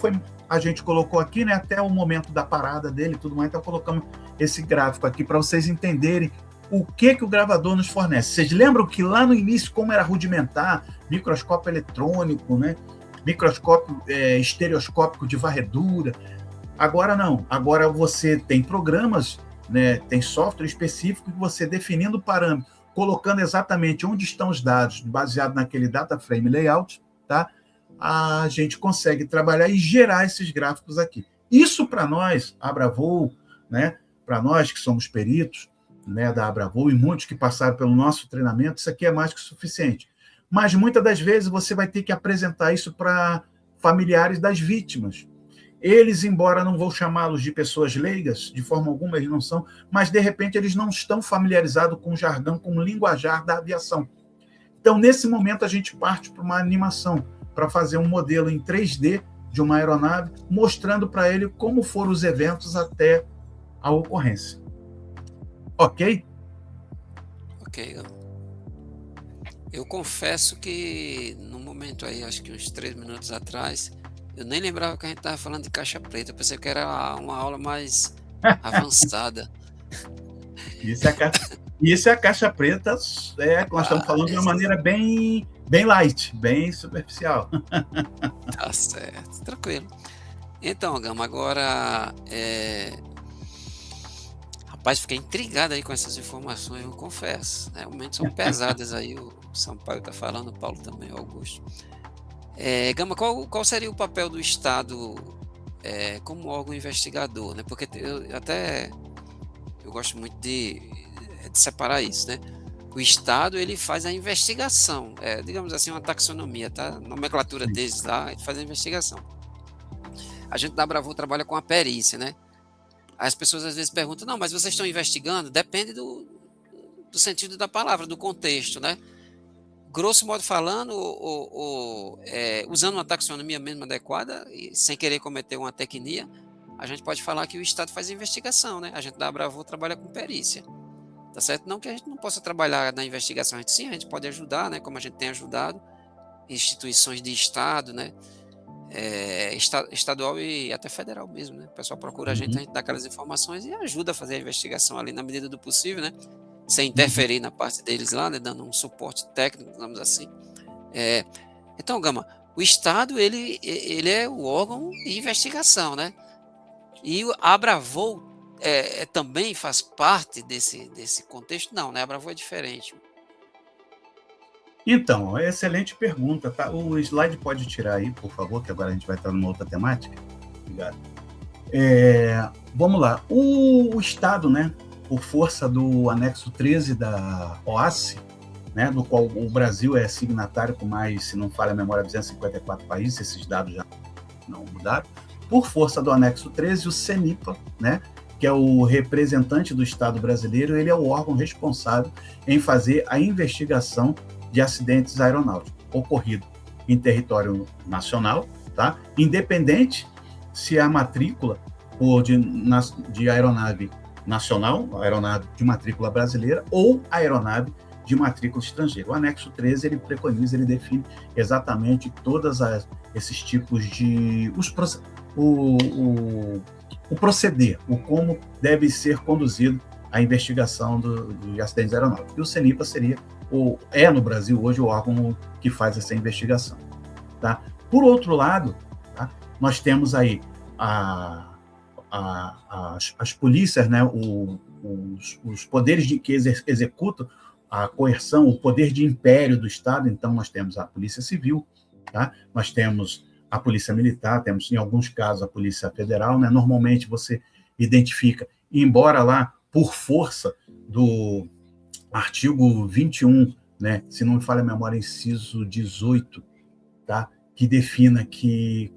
a gente colocou aqui, né, até o momento da parada dele e tudo mais, então colocamos esse gráfico aqui para vocês entenderem o que o gravador nos fornece. Vocês lembram que lá no início, como era rudimentar, microscópio eletrônico, né, microscópio estereoscópico de varredura? Agora não, agora você tem programas, né, tem software específico que você definindo o parâmetro, colocando exatamente onde estão os dados, baseado naquele data frame layout, tá? A gente consegue trabalhar e gerar esses gráficos aqui. Isso para nós, Abravol, né, para nós que somos peritos, né, da Abravol e muitos que passaram pelo nosso treinamento, isso aqui é mais que suficiente. Mas muitas das vezes você vai ter que apresentar isso para familiares das vítimas. Eles, embora não vou chamá-los de pessoas leigas, de forma alguma eles não são, mas de repente eles não estão familiarizados com o jargão, com o linguajar da aviação. Então, nesse momento, a gente parte para uma animação, para fazer um modelo em 3D de uma aeronave, mostrando para ele como foram os eventos até a ocorrência. Ok? Ok. Eu confesso que no momento aí, acho que uns 3 minutos atrás, eu nem lembrava que a gente estava falando de caixa preta. Eu pensei que era uma aula mais avançada. Isso é a caixa preta, nós estamos falando de uma maneira bem light, bem superficial. Tá certo, tranquilo. Então, Gama, agora, rapaz, fiquei intrigado aí com essas informações, eu confesso. Realmente são pesadas aí, o Sampaio está falando, o Paulo também, o Augusto. Gama, qual seria o papel do Estado como órgão investigador, né? Porque eu gosto muito de separar isso, né? O Estado, ele faz a investigação, digamos assim, uma taxonomia, tá? A nomenclatura deles lá, ele faz a investigação. A gente da Abravol trabalha com a perícia, né? As pessoas às vezes perguntam, não, mas vocês estão investigando? Depende do sentido da palavra, do contexto, né? Grosso modo falando, usando uma taxonomia mesmo adequada, e sem querer cometer uma tecnia, a gente pode falar que o Estado faz investigação, né? A gente da Abravol trabalha com perícia, tá certo? Não que a gente não possa trabalhar na investigação, a gente pode ajudar, né? Como a gente tem ajudado instituições de Estado, né? Estadual e até federal mesmo, né? O pessoal procura a gente dá aquelas informações e ajuda a fazer a investigação ali na medida do possível, né? Sem interferir na parte deles lá, né? Dando um suporte técnico, digamos assim. Então, Gama, o Estado, ele é o órgão de investigação, né? E a Abravol também faz parte desse contexto? Não, né? A Abravol é diferente. Então, excelente pergunta, tá? O slide pode tirar aí, por favor, que agora a gente vai estar numa outra temática. Obrigado. Vamos lá. O Estado, né, por força do anexo 13 da OASSE, né, do qual o Brasil é signatário com mais, se não falha a memória, 254 países, esses dados já não mudaram. Por força do anexo 13, o CENIPA, né, que é o representante do Estado brasileiro, ele é o órgão responsável em fazer a investigação de acidentes aeronáuticos ocorridos em território nacional, tá? Independente se a matrícula for de aeronave nacional, aeronave de matrícula brasileira, ou aeronave de matrícula estrangeira. O anexo 13, ele preconiza, ele define exatamente todos esses tipos de... o proceder, o como deve ser conduzido a investigação de acidentes aeronáuticos. E o CENIPA seria no Brasil hoje o órgão que faz essa investigação. Tá? Por outro lado, tá, nós temos aí as polícias, né, os poderes que executam a coerção, o poder de império do Estado. Então, nós temos a Polícia Civil, tá? Nós temos a Polícia Militar, temos, em alguns casos, a Polícia Federal, né? Normalmente, você identifica, embora lá, por força do artigo 21, né? Se não me falha a memória, inciso 18, tá? Que defina que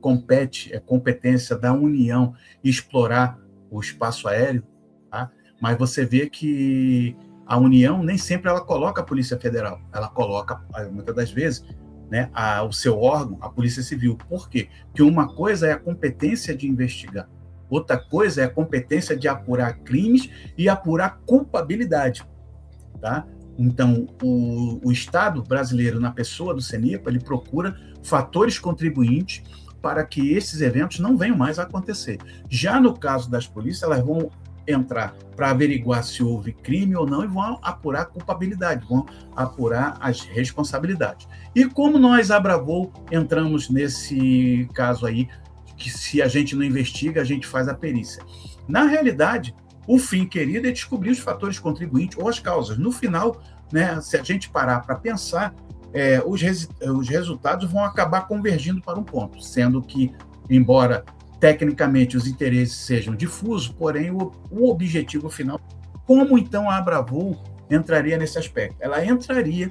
é competência da União explorar o espaço aéreo, tá? Mas você vê que a União nem sempre ela coloca a Polícia Federal, ela coloca, muitas das vezes, né, o seu órgão, a Polícia Civil. Por quê? Porque uma coisa é a competência de investigar, outra coisa é a competência de apurar crimes e apurar culpabilidade, tá? Então, o Estado brasileiro, na pessoa do CENIPA, ele procura fatores contribuintes para que esses eventos não venham mais a acontecer. Já no caso das polícias, elas vão entrar para averiguar se houve crime ou não e vão apurar a culpabilidade, vão apurar as responsabilidades. E como nós, Abravol, entramos nesse caso aí, que se a gente não investiga, a gente faz a perícia. Na realidade, o fim querido é descobrir os fatores contribuintes ou as causas. No final, né, se a gente parar para pensar, os resultados vão acabar convergindo para um ponto, sendo que, embora tecnicamente os interesses sejam difusos, porém o objetivo final. Como então a Abravol entraria nesse aspecto? Ela entraria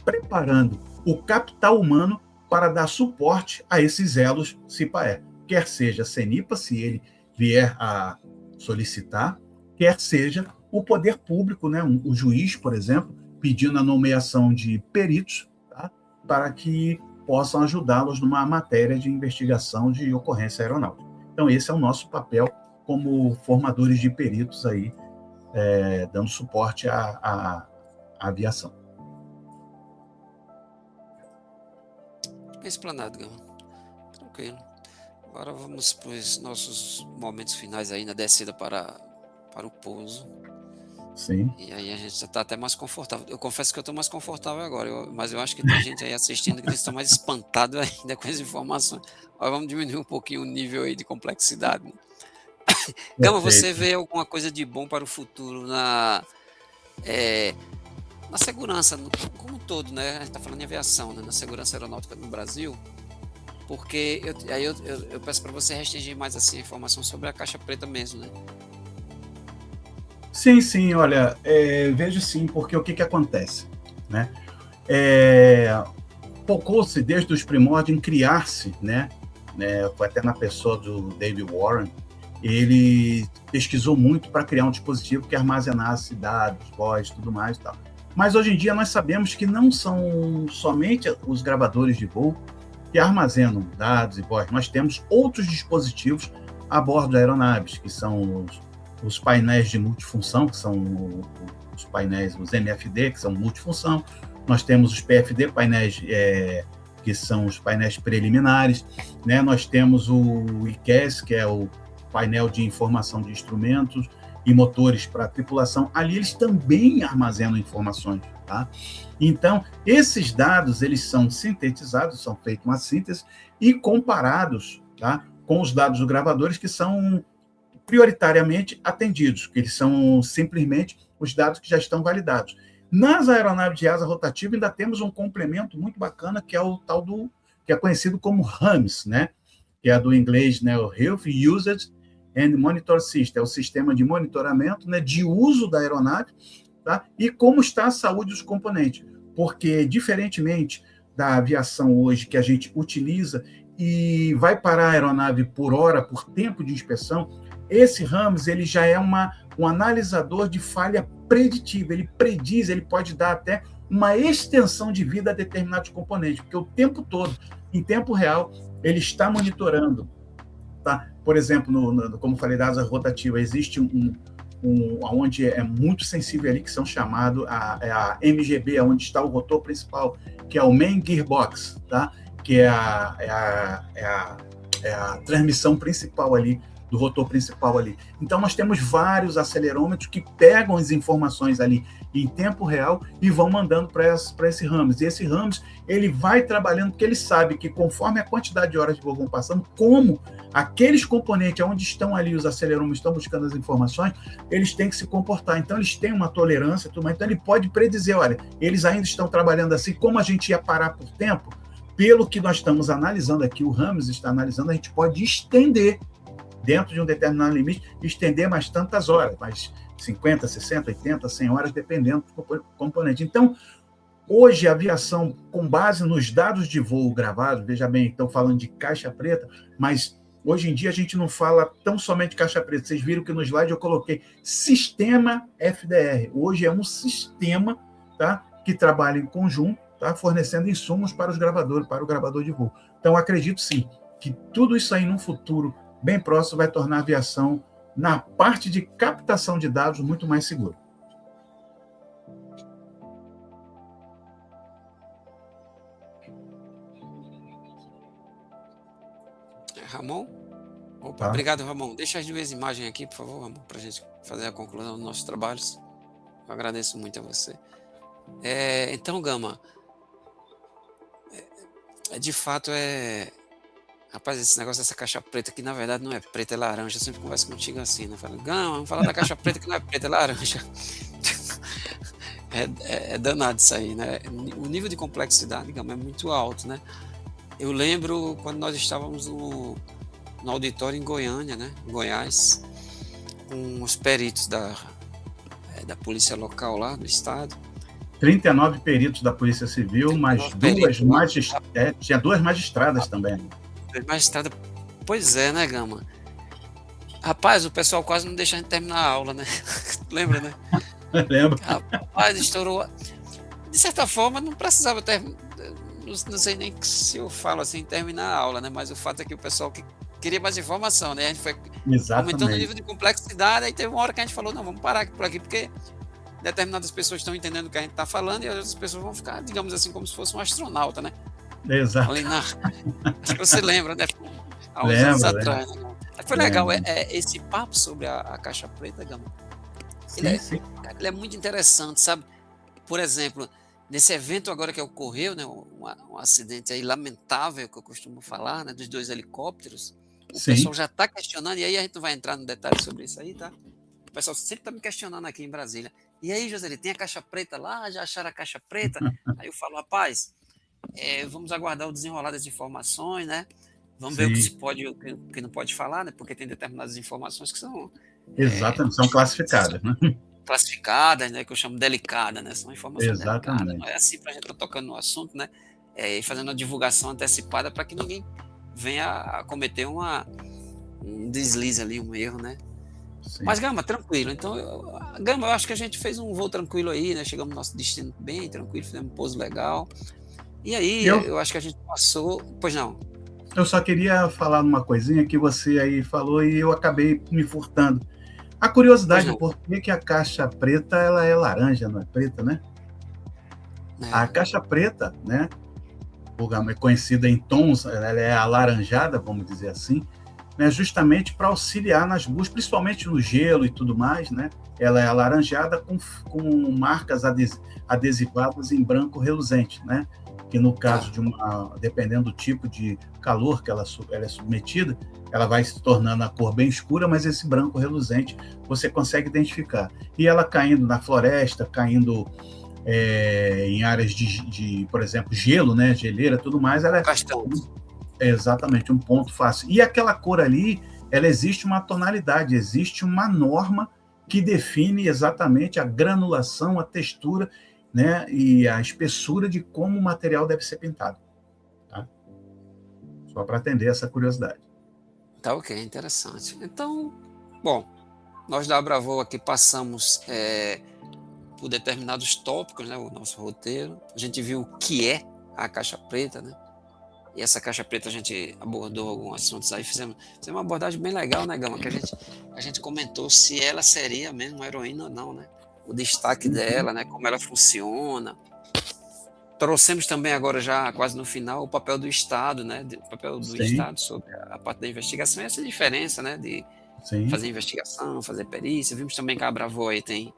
preparando o capital humano para dar suporte a esses elos CIPAE, quer seja a CENIPA, se ele vier a solicitar, quer seja o poder público, né, o juiz, por exemplo, pedindo a nomeação de peritos, tá, para que possam ajudá-los numa matéria de investigação de ocorrência aeronáutica. Então, esse é o nosso papel como formadores de peritos aí, dando suporte à aviação. Bem explanado, Gama. Tranquilo. Agora vamos para os nossos momentos finais aí na descida para o pouso. Sim. E aí a gente já está até mais confortável. Eu confesso que eu estou mais confortável agora, mas eu acho que tem gente aí assistindo que está mais espantado ainda com as informações. Agora vamos diminuir um pouquinho o nível aí de complexidade. Né? Gama, você vê alguma coisa de bom para o futuro na segurança como um todo, né? A gente está falando de aviação, né? Na segurança aeronáutica no Brasil? Porque eu peço para você restringir mais assim a informação sobre a caixa preta mesmo, né? Sim, olha, vejo sim, porque o que acontece, né? Focou-se desde os primórdios em criar-se, né? Foi até na pessoa do David Warren, ele pesquisou muito para criar um dispositivo que armazenasse dados, voz, tudo mais e tal. Mas hoje em dia nós sabemos que não são somente os gravadores de voo que armazenam dados e voz, nós temos outros dispositivos a bordo da aeronaves, que são os painéis de multifunção, que são os painéis, os MFD, que são multifunção. Nós temos os PFD, painéis que são os painéis preliminares, né? Nós temos o ICAS, que é o painel de informação de instrumentos e motores para a tripulação. Ali eles também armazenam informações, tá? Então, esses dados, eles são sintetizados, são feita uma síntese e comparados, tá, com os dados dos gravadores, que são prioritariamente atendidos, que eles são simplesmente os dados que já estão validados. Nas aeronaves de asa rotativa ainda temos um complemento muito bacana, que é o tal que é conhecido como RAMS, né? Que é do inglês, né? O Health Usage and Monitor System, é o sistema de monitoramento, né, de uso da aeronave, tá? E como está a saúde dos componentes, porque diferentemente da aviação hoje que a gente utiliza e vai parar a aeronave por hora, por tempo de inspeção, esse RAMS ele já é um analisador de falha preditiva, ele prediz, ele pode dar até uma extensão de vida a determinados componentes, porque o tempo todo, em tempo real, ele está monitorando, tá? Por exemplo, como falei da asa rotativa, existe onde é muito sensível ali, que são chamados a MGB, onde está o rotor principal, que é o Main Gearbox, tá? Que é a transmissão principal ali do rotor principal ali. Então, nós temos vários acelerômetros que pegam as informações ali em tempo real e vão mandando para esse RAMS. E esse RAMS, ele vai trabalhando, porque ele sabe que conforme a quantidade de horas de voo vão passando, como aqueles componentes onde estão ali os acelerômetros estão buscando as informações, eles têm que se comportar. Então, eles têm uma tolerância, tudo mais. Então, ele pode predizer, olha, eles ainda estão trabalhando assim, como a gente ia parar por tempo, pelo que nós estamos analisando aqui, o RAMS está analisando, a gente pode estender, dentro de um determinado limite, estender mais tantas horas, mais 50, 60, 80, 100 horas, dependendo do componente. Então, hoje, a aviação, com base nos dados de voo gravados, veja bem, estão falando de caixa preta, mas hoje em dia a gente não fala tão somente caixa preta. Vocês viram que no slide eu coloquei sistema FDR. Hoje é um sistema, tá, que trabalha em conjunto, tá, fornecendo insumos para os gravadores, para o gravador de voo. Então, acredito sim que tudo isso aí, num futuro bem próximo, vai tornar a aviação, na parte de captação de dados, muito mais segura. Ramon? Opa, Tá? obrigado, Ramon. Deixa as duas imagens aqui, por favor, Ramon, para a gente fazer a conclusão dos nossos trabalhos. Eu agradeço muito a você. Então, Gama, de fato Rapaz, esse negócio dessa caixa preta, que na verdade não é preta, é laranja. Eu sempre converso contigo assim, né? Falo, Gama, vamos falar da caixa preta que não é preta, é laranja. É danado isso aí, né? O nível de complexidade, Gama, é muito alto, né? Eu lembro quando nós estávamos no auditório em Goiânia, né? Em Goiás, com os peritos da polícia local lá do estado. 39 peritos da Polícia Civil, mas tinha duas magistradas também. Magistrada, pois é, né, Gama? Rapaz, o pessoal quase não deixa a gente terminar a aula, né? Lembra, né? Lembro. Rapaz, estourou. De certa forma, não precisava terminar. Não sei nem se eu falo assim, terminar a aula, né? Mas o fato é que o pessoal que queria mais informação, né? A gente foi aumentando o nível de complexidade, aí teve uma hora que a gente falou, não, vamos parar por aqui, porque determinadas pessoas estão entendendo o que a gente está falando e as outras pessoas vão ficar, digamos assim, como se fosse um astronauta, né? Exato. Acho que você lembra, né? Há uns anos atrás. Né? Foi legal. Esse papo sobre a caixa preta, Gama. Ele é muito interessante, sabe? Por exemplo, nesse evento agora que ocorreu, né, um acidente aí lamentável, que eu costumo falar, né, dos 2 helicópteros, o pessoal já está questionando, e aí a gente não vai entrar no detalhe sobre isso aí, tá? O pessoal sempre está me questionando aqui em Brasília. E aí, José, tem a caixa preta lá? Já acharam a caixa preta? Aí eu falo, rapaz, vamos aguardar o desenrolar das informações, né? Vamos ver o que se pode e o que não pode falar, né? Porque tem determinadas informações que são... Exatamente, são classificadas, né? Classificadas, né? Que eu chamo delicada, né? São informações delicadas. Não é assim para a gente estar tocando no assunto, né? E fazendo uma divulgação antecipada para que ninguém venha a cometer um deslize ali, um erro, né? Sim. Mas, Gama, tranquilo. Então, Gama, eu acho que a gente fez um voo tranquilo aí, né? Chegamos no nosso destino bem tranquilo, fizemos um pouso legal. E aí, eu acho que a gente passou... Pois não. Eu só queria falar uma coisinha que você aí falou e eu acabei me furtando. A curiosidade é por que a caixa preta ela é laranja, não é preta, né? A caixa preta, né? É conhecida em tons, ela é alaranjada, vamos dizer assim, né, justamente para auxiliar nas buscas, principalmente no gelo e tudo mais, né? Ela é alaranjada com marcas adesivadas em branco reluzente, né? Que no caso dependendo do tipo de calor que ela é submetida, ela vai se tornando a cor bem escura, mas esse branco reluzente você consegue identificar. E ela caindo na floresta, caindo em áreas de, por exemplo, gelo, né, geleira, tudo mais, ela é exatamente um ponto fácil. E aquela cor ali, ela existe uma tonalidade, existe uma norma que define exatamente a granulação, a textura, né, e a espessura de como o material deve ser pintado. Tá? Só para atender essa curiosidade. Tá ok, interessante. Então, bom, nós da Bravo aqui passamos por determinados tópicos, né, o nosso roteiro. A gente viu o que é a caixa preta, né? E essa caixa preta a gente abordou alguns assuntos aí, fizemos uma abordagem bem legal, né, Gama? Que a gente comentou se ela seria mesmo uma heroína ou não, né? O destaque dela, né? Como ela funciona. Trouxemos também agora já quase no final o papel do Estado, né? O papel do Estado sobre a parte da investigação e essa diferença, né? De Sim, fazer investigação, fazer perícia. Vimos também que a Bravo aí tem,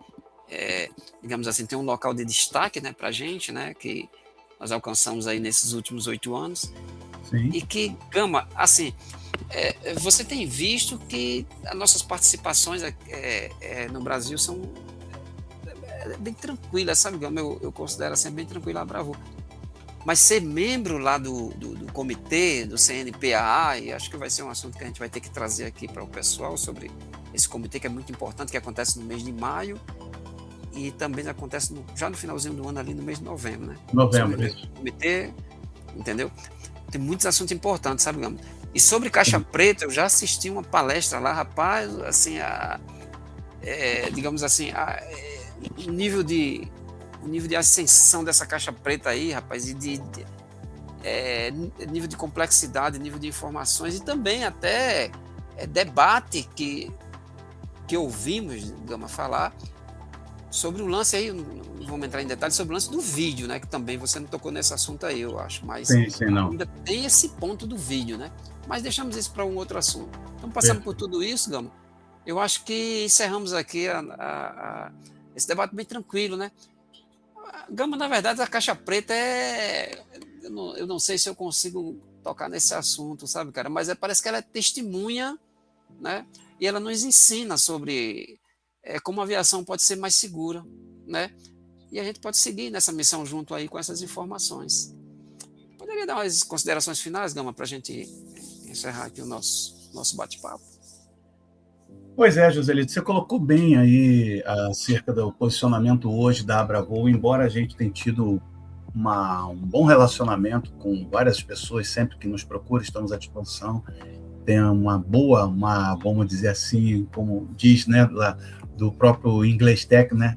digamos assim, tem um local de destaque, né, para a gente, né, que nós alcançamos aí nesses últimos 8 anos. sim. E que, Gama, assim, você tem visto que as nossas participações no Brasil são bem tranquilas, sabe, Gama? Eu considero assim bem tranquila a Bravo. Mas ser membro lá do comitê, do CNPAA, e acho que vai ser um assunto que a gente vai ter que trazer aqui para o pessoal sobre esse comitê, que é muito importante, que acontece no mês de maio e também acontece já no finalzinho do ano, ali no mês de novembro, né? Novembro, isso. Comitê, entendeu? Tem muitos assuntos importantes, sabe, Gama? E sobre Caixa Preta, eu já assisti uma palestra lá, rapaz, assim, digamos assim, o nível de ascensão dessa Caixa Preta aí, rapaz, e nível de complexidade, nível de informações e também até debate que ouvimos Gama falar sobre o lance aí, não vamos entrar em detalhes, sobre o lance do vídeo, né, que também você não tocou nesse assunto aí, eu acho, mas Sim, não. ainda tem esse ponto do vídeo, né, mas deixamos isso para um outro assunto. Então, passando por tudo isso, Gama, eu acho que encerramos aqui esse debate bem tranquilo, né. Gama, na verdade, a Caixa Preta eu não sei se eu consigo tocar nesse assunto, sabe, cara, mas parece que ela é testemunha, né, e ela nos ensina sobre como a aviação pode ser mais segura, né, e a gente pode seguir nessa missão junto aí com essas informações. Poderia dar umas considerações finais, Gama, para a gente encerrar aqui o nosso bate-papo? Pois é, Joselito, você colocou bem aí acerca do posicionamento hoje da Abravoo, embora a gente tenha tido um bom relacionamento com várias pessoas, sempre que nos procura, estamos à disposição, tem vamos dizer assim, como diz, né, lá, do próprio English Tech, né,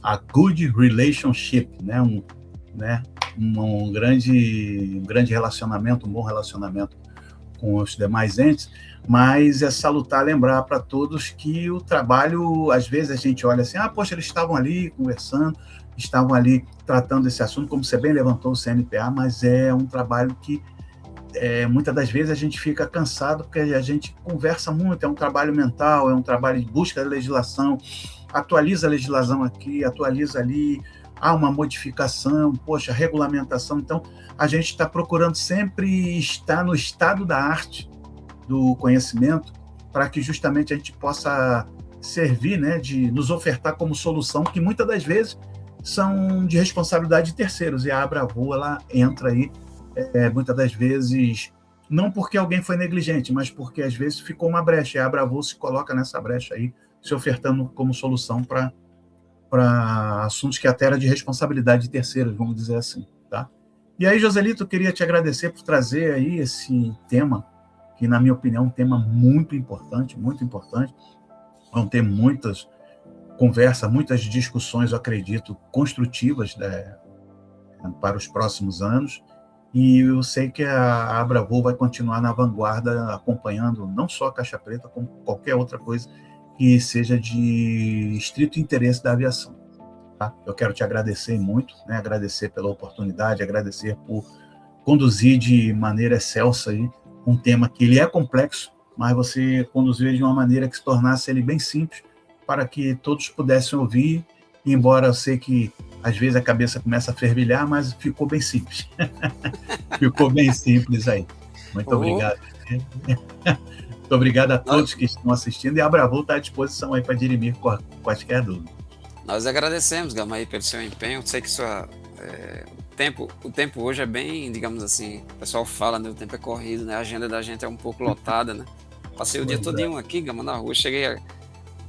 a good relationship, né, um grande relacionamento, um bom relacionamento com os demais entes, mas é salutar lembrar para todos que o trabalho, às vezes a gente olha assim, poxa, eles estavam ali conversando, estavam ali tratando esse assunto, como você bem levantou o CNPA, mas é um trabalho que muitas das vezes a gente fica cansado porque a gente conversa muito, é um trabalho mental, é um trabalho de busca da legislação, atualiza a legislação aqui, atualiza ali, há uma modificação, poxa, regulamentação, então a gente está procurando sempre estar no estado da arte do conhecimento para que justamente a gente possa servir, né, de nos ofertar como solução, que muitas das vezes são de responsabilidade de terceiros, e a Abravoo, ela entra aí muitas das vezes, não porque alguém foi negligente, mas porque às vezes ficou uma brecha, e a Abravoo se coloca nessa brecha aí, se ofertando como solução para assuntos que até era de responsabilidade de terceiros, vamos dizer assim, tá? E aí, Joselito, eu queria te agradecer por trazer aí esse tema, que na minha opinião é um tema muito importante, vão ter muitas conversas, muitas discussões, eu acredito, construtivas, né, para os próximos anos, e eu sei que a Abravoo vai continuar na vanguarda, acompanhando não só a Caixa Preta, como qualquer outra coisa que seja de estrito interesse da aviação. Tá? Eu quero te agradecer muito, né? Agradecer pela oportunidade, agradecer por conduzir de maneira excelsa aí um tema que ele é complexo, mas você conduziu de uma maneira que se tornasse ele bem simples, para que todos pudessem ouvir, embora eu sei que às vezes a cabeça começa a fervilhar, mas ficou bem simples. Ficou bem simples aí. Muito obrigado. Muito obrigado a todos que estão assistindo, e a Abravoo está à disposição aí para dirimir quaisquer dúvidas. Nós agradecemos, Gama, aí pelo seu empenho. Sei que o tempo hoje é bem, digamos assim, o pessoal fala, né, o tempo é corrido, né, a agenda da gente é um pouco lotada, né. Passei o dia todinho aqui, Gama, na rua, cheguei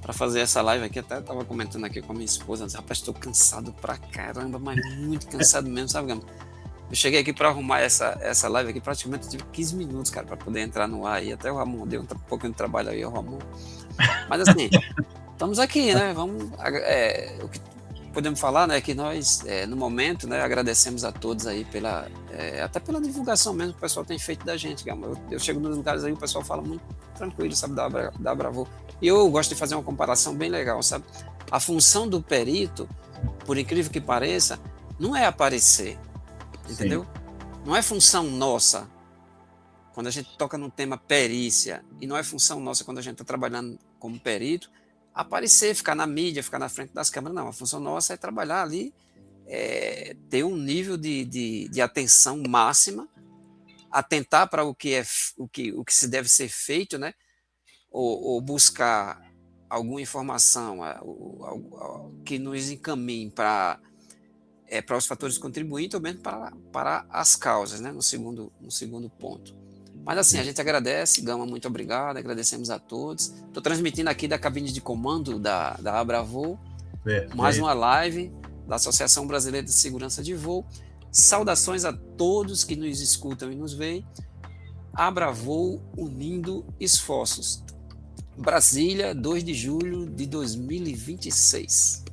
para fazer essa live aqui, até estava comentando aqui com a minha esposa, rapaz, estou cansado pra caramba, mas muito cansado mesmo, sabe, Gama? Eu cheguei aqui para arrumar essa live aqui, praticamente tive 15 minutos, cara, para poder entrar no ar aí, até o Ramon deu um pouquinho de trabalho aí, o Ramon. Mas assim, estamos aqui, né, o que podemos falar, né, que nós, no momento, né, agradecemos a todos aí até pela divulgação mesmo que o pessoal tem feito da gente, Gama. Eu chego nos lugares aí, o pessoal fala muito tranquilo, sabe, da Bravo. E eu gosto de fazer uma comparação bem legal, sabe? A função do perito, por incrível que pareça, não é aparecer, entendeu? Sim. Não é função nossa quando a gente toca no tema perícia, e não é função nossa quando a gente está trabalhando como perito, aparecer, ficar na mídia, ficar na frente das câmeras, não. A função nossa é trabalhar ali, ter um nível de atenção máxima, atentar para o que se deve ser feito, né? Ou buscar alguma informação que nos encaminhe para os fatores contribuintes ou mesmo para as causas, né? No segundo ponto. Mas assim, a gente agradece, Gama, muito obrigado, agradecemos a todos. Estou transmitindo aqui da cabine de comando da Abravoo, mais uma live da Associação Brasileira de Segurança de Voo. Saudações a todos que nos escutam e nos veem. Abravoo unindo esforços. Brasília, 2 de julho de 2026.